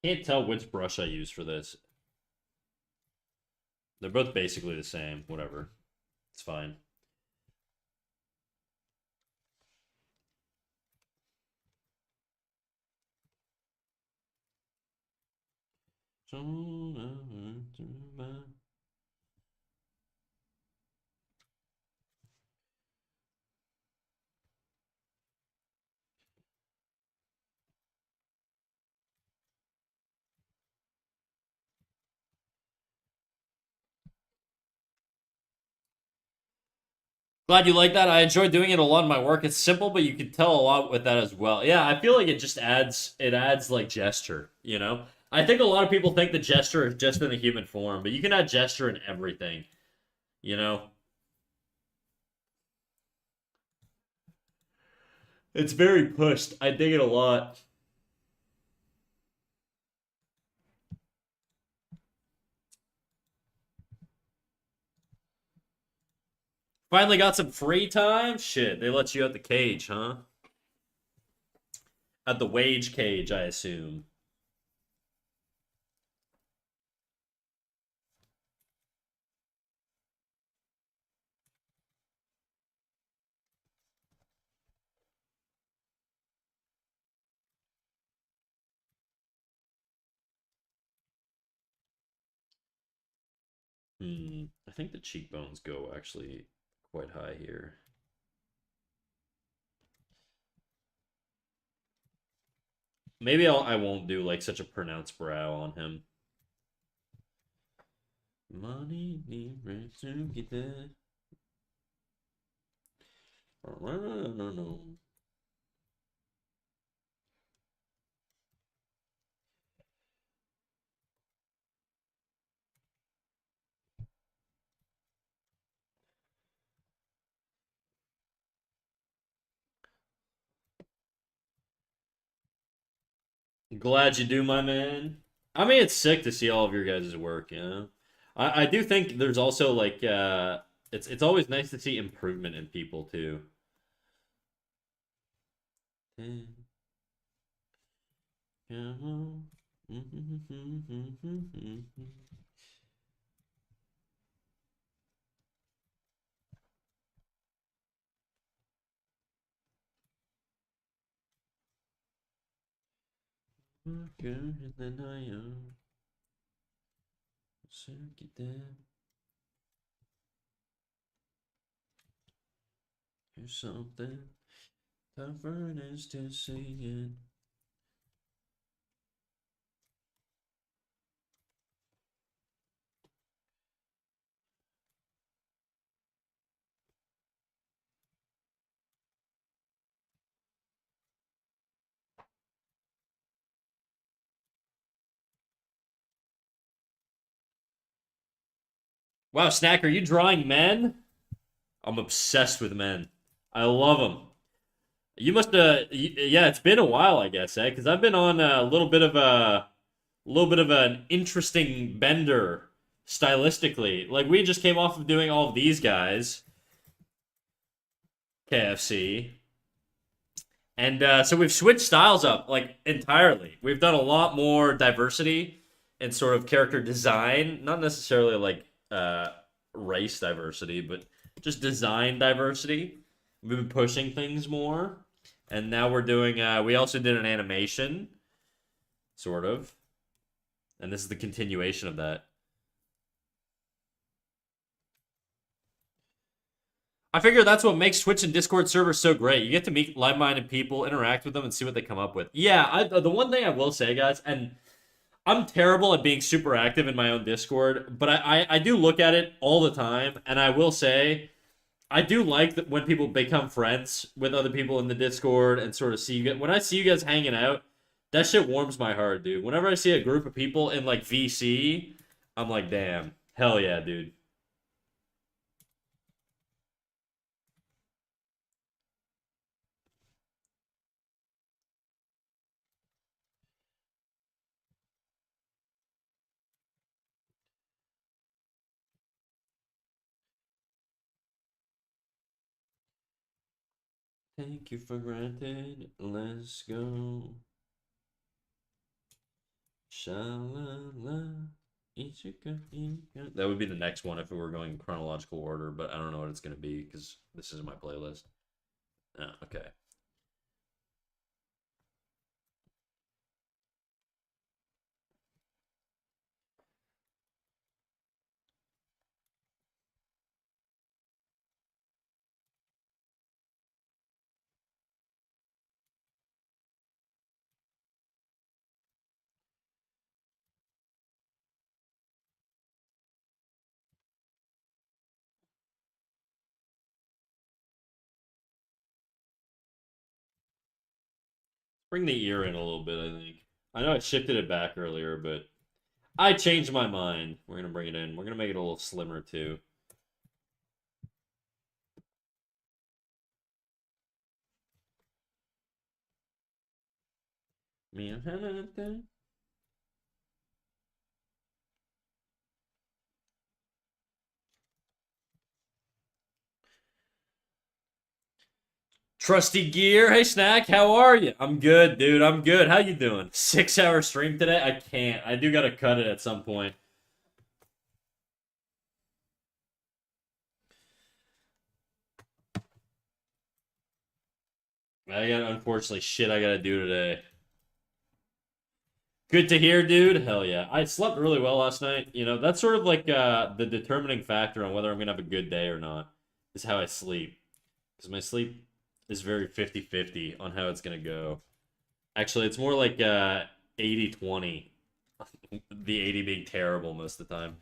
Can't tell which brush I use for this. They're both basically the same. Whatever. It's fine. Glad you like that. I enjoy doing it a lot in my work. It's simple, but you can tell a lot with that as well. Yeah, I feel like it adds like gesture, you know? I think a lot of people think the gesture is just in the human form, but you can add gesture in everything, you know? It's very pushed. I dig it a lot. Finally got some free time? Shit, they let you out the cage, huh? At the wage cage, I assume. I think the cheekbones go actually quite high here. Maybe I won't do like such a pronounced brow on him. Money need to get that. No. Glad you do, my man. I mean, it's sick to see all of your guys' work. You know, I do think there's also like it's always nice to see improvement in people too. Than I am. So get that. Here's something tougher is to see it. Wow, Snack, are you drawing men? I'm obsessed with men. I love them. You must yeah, it's been a while, I guess, eh? Because I've been on an interesting bender stylistically. Like we just came off of doing all of these guys, KFC, and so we've switched styles up like entirely. We've done a lot more diversity and sort of character design, not necessarily like race diversity, but just design diversity. We've been pushing things more, and now we're doing. We also did an animation, sort of, and this is the continuation of that. I figure that's what makes Twitch and Discord servers so great. You get to meet like-minded people, interact with them, and see what they come up with. Yeah, the one thing I will say, guys, and I'm terrible at being super active in my own Discord, but I do look at it all the time, and I will say I do like that when people become friends with other people in the Discord and sort of see you. When I see you guys hanging out, that shit warms my heart, dude. Whenever I see a group of people in like VC, I'm like, damn, hell yeah, dude. Thank you for granted. Let's go. Sha-la-la. Ichika. That would be the next one if we were going in chronological order, but I don't know what it's going to be because this isn't my playlist. Oh, okay. Bring the ear in a little bit, I think. I know I shifted it back earlier, but I changed my mind. We're going to bring it in. We're going to make it a little slimmer, too. Trusty Gear, hey Snack, how are you? I'm good, dude. I'm good. How you doing? 6 hour stream today? I can't. I do gotta cut it at some point. I got unfortunately shit I gotta do today. Good to hear, dude. Hell yeah. I slept really well last night. You know, that's sort of like the determining factor on whether I'm gonna have a good day or not, is how I sleep. Because my sleep is very 50-50 on how it's gonna go. Actually, it's more like 80-20. The 80 being terrible most of the time.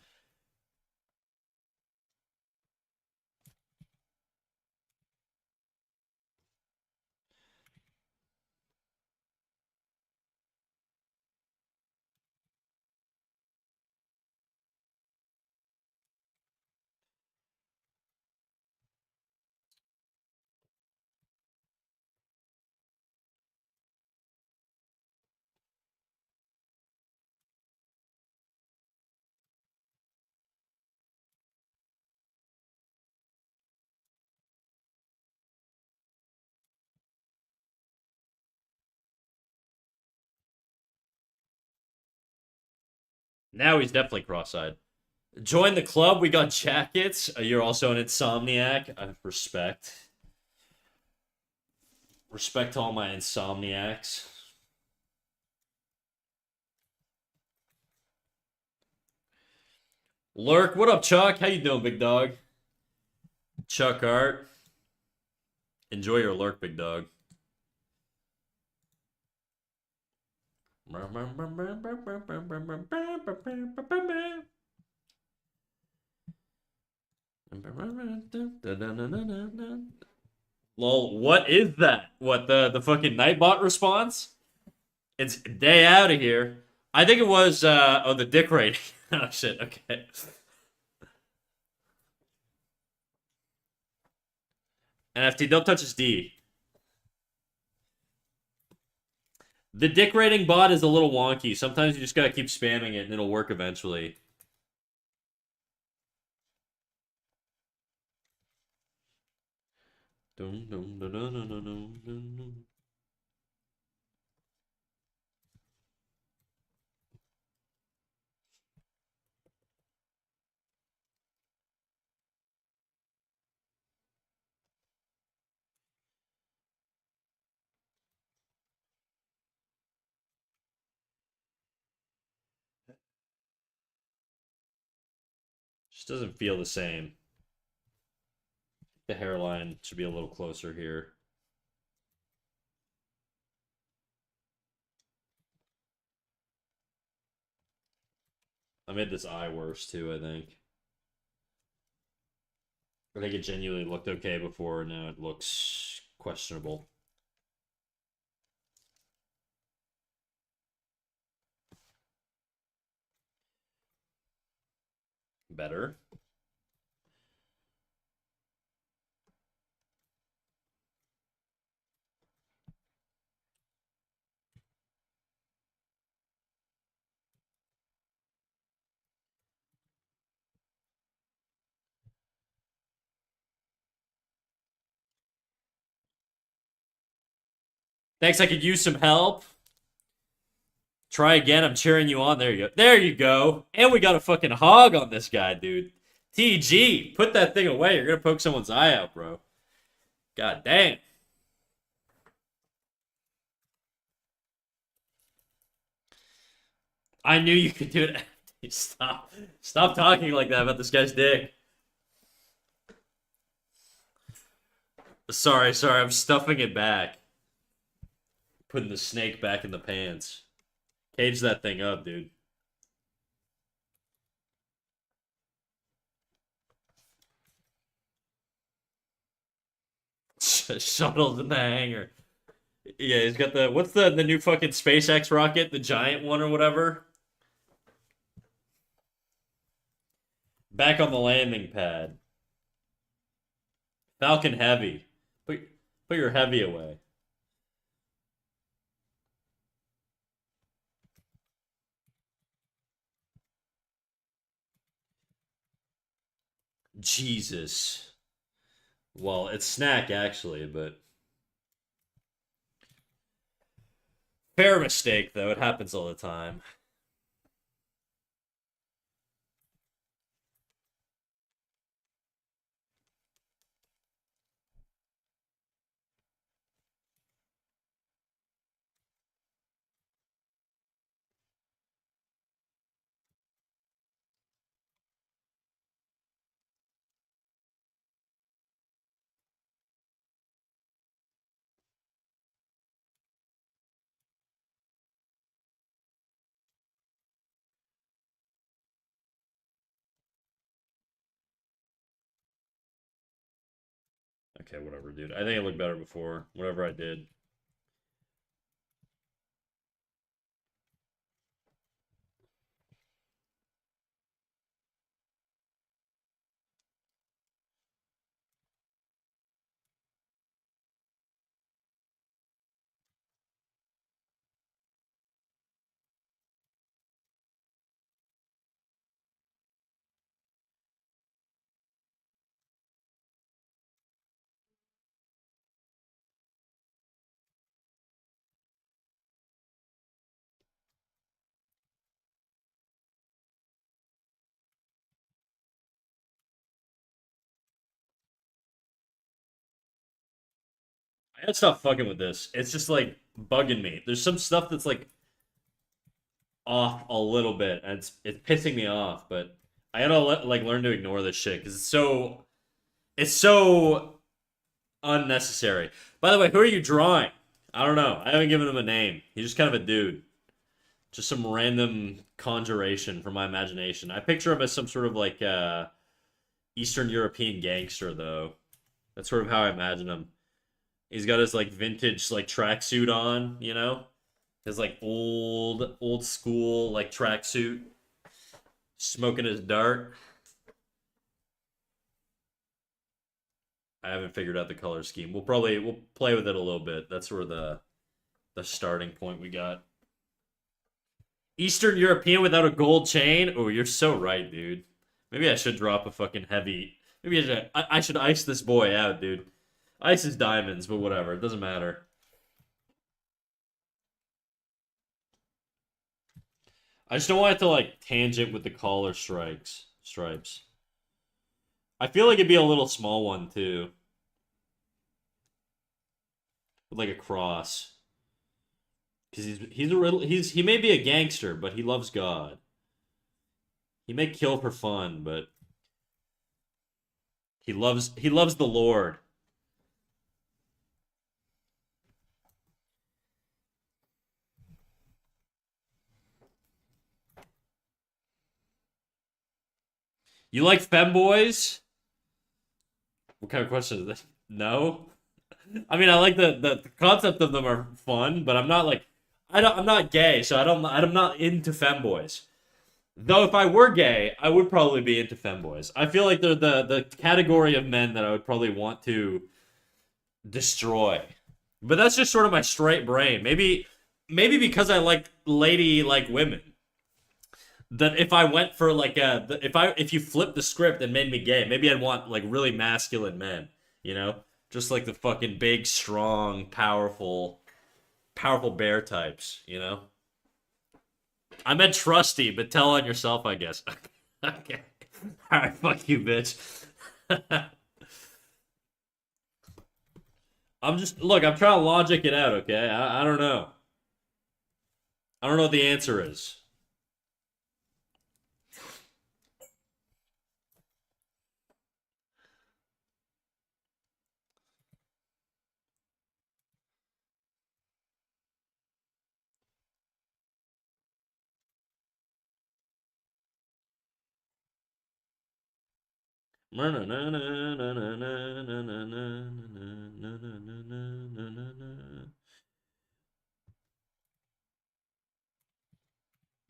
Now he's definitely cross-eyed. Join the club. We got jackets. You're also an insomniac. Respect. Respect to all my insomniacs. Lurk, what up, Chuck? How you doing, big dog? Chuck Art. Enjoy your lurk, big dog. Lol, what is that? What, the fucking Nightbot response? It's day out of here. I think it was oh, the dick rating. Oh shit, okay. NFT, don't touch his D. The dick rating bot is a little wonky. Sometimes you just gotta keep spamming it and it'll work eventually. Dun, dun, dun, dun, dun, dun, dun, dun. Just doesn't feel the same. The hairline should be a little closer here. I made this eye worse too, I think. I think it genuinely looked okay before, now it looks questionable. Better. Thanks, I could use some help. Try again, I'm cheering you on. There you go. There you go. And we got a fucking hog on this guy, dude. TG, put that thing away. You're gonna poke someone's eye out, bro. God damn. I knew you could do it. Stop. Stop talking like that about this guy's dick. Sorry, sorry, I'm stuffing it back. Putting the snake back in the pants. Cage that thing up, dude. Shuttles in the hangar. Yeah, he's got the what's the new fucking SpaceX rocket, the giant one or whatever. Back on the landing pad. Falcon Heavy. Put your heavy away. Jesus. Well, it's snack actually, but fair mistake though. It happens all the time. Okay, whatever, dude. I think it looked better before. Whatever I did. I gotta stop fucking with this. It's just like bugging me. There's some stuff that's like off a little bit, and it's pissing me off. But I gotta like learn to ignore this shit because it's so unnecessary. By the way, who are you drawing? I don't know. I haven't given him a name. He's just kind of a dude. Just some random conjuration from my imagination. I picture him as some sort of like Eastern European gangster, though. That's sort of how I imagine him. He's got his like vintage like tracksuit on, you know, his like old school like tracksuit, smoking his dart. I haven't figured out the color scheme. We'll play with it a little bit. That's sort of the starting point we got. Eastern European without a gold chain. Oh, you're so right, dude. Maybe I should drop a fucking heavy. Maybe I should ice this boy out, dude. Ice is diamonds, but whatever. It doesn't matter. I just don't want it to like tangent with the collar stripes. I feel like it'd be a little small one too, with like a cross. Because he may be a gangster, but he loves God. He may kill for fun, but he loves the Lord. You like femboys? What kind of question is this? No. I mean, I like the concept of them are fun, but I'm not like I'm not gay, so I'm not into femboys. Though if I were gay, I would probably be into femboys. I feel like they're the category of men that I would probably want to destroy. But that's just sort of my straight brain. Maybe because I like women. That if I went for like if you flip the script and made me gay, maybe I'd want like really masculine men, you know? Just like the fucking big, strong, powerful bear types, you know? I meant trusty, but tell on yourself, I guess. Okay. Alright, fuck you, bitch. I'm trying to logic it out, okay? I don't know. I don't know what the answer is.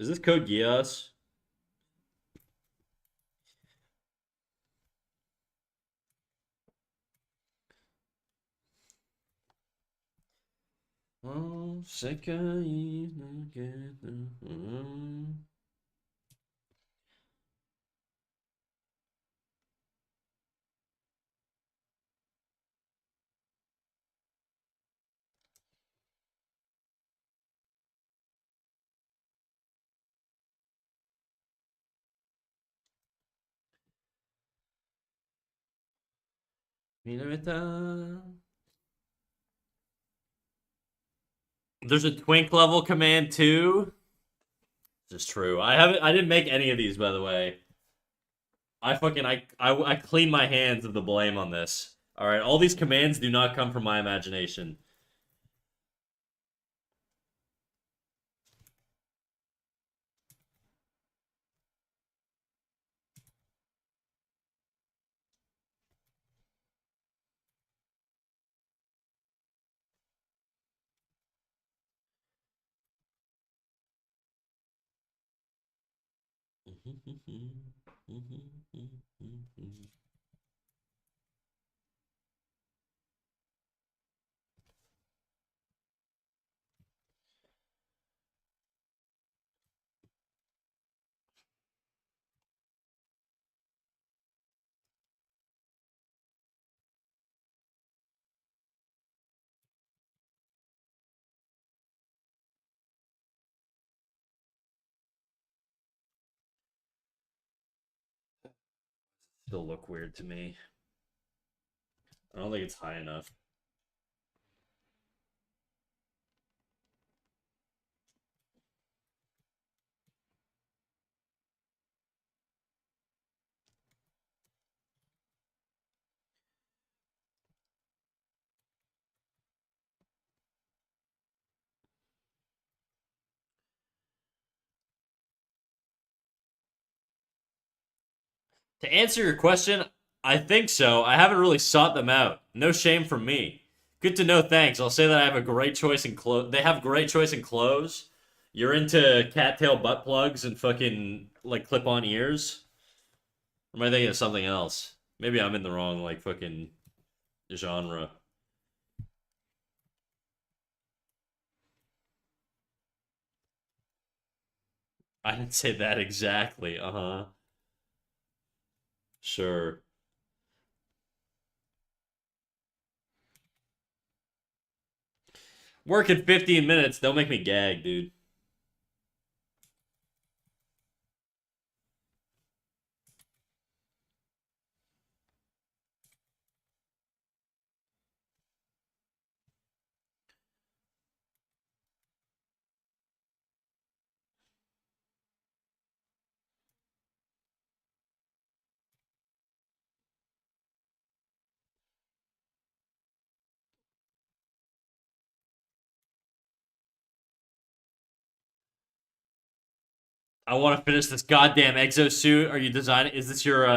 Is this Code Geass? Oh, Sekai no Geto. Minameta. There's a twink level command too. This is true. I didn't make any of these, by the way. I clean my hands of the blame on this. All right, all these commands do not come from my imagination. Still look weird to me. I don't think it's high enough. To answer your question, I think so. I haven't really sought them out. No shame from me. Good to know, thanks. I'll say that I have a great choice in clothes. They have great choice in clothes. You're into cattail butt plugs and fucking like clip-on ears? Or am I thinking of something else? Maybe I'm in the wrong like fucking genre. I didn't say that exactly. Uh-huh. Sure. Work in 15 minutes. Don't make me gag, dude. I want to finish this goddamn exosuit. Are you designing? Is this your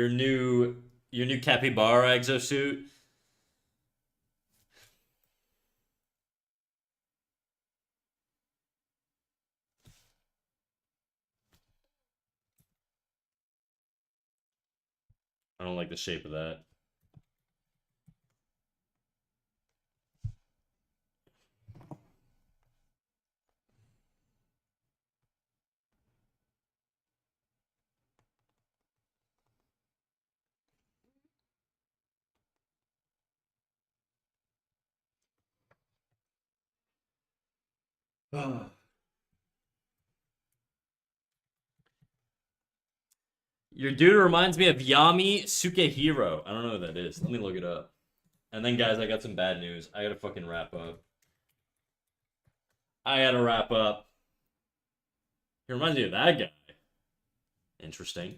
new capybara exosuit? I don't like the shape of that. Your dude reminds me of Yami Sukehiro. I don't know who that is. Let me look it up. And then, guys, I got some bad news. I gotta fucking wrap up. I gotta wrap up. He reminds me of that guy. Interesting.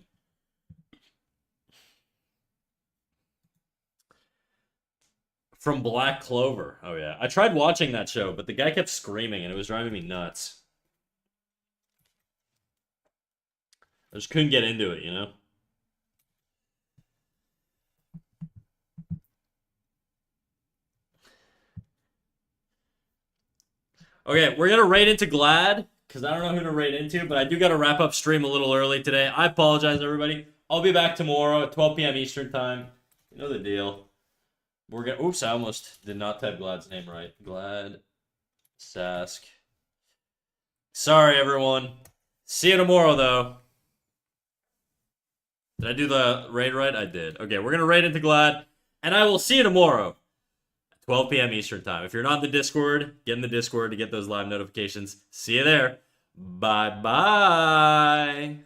From Black Clover. Oh, yeah. I tried watching that show, but the guy kept screaming and it was driving me nuts. I just couldn't get into it, you know? Okay, we're gonna raid into Glad, because I don't know who to raid into, but I do gotta wrap up stream a little early today. I apologize, everybody. I'll be back tomorrow at 12 p.m. Eastern Time. You know the deal. We're gonna. Oops, I almost did not type Glad's name right. Glad Sask. Sorry, everyone. See you tomorrow, though. Did I do the raid right? I did. Okay, we're gonna raid into Glad, and I will see you tomorrow. 12 p.m. Eastern Time. If you're not in the Discord, get in the Discord to get those live notifications. See you there. Bye bye.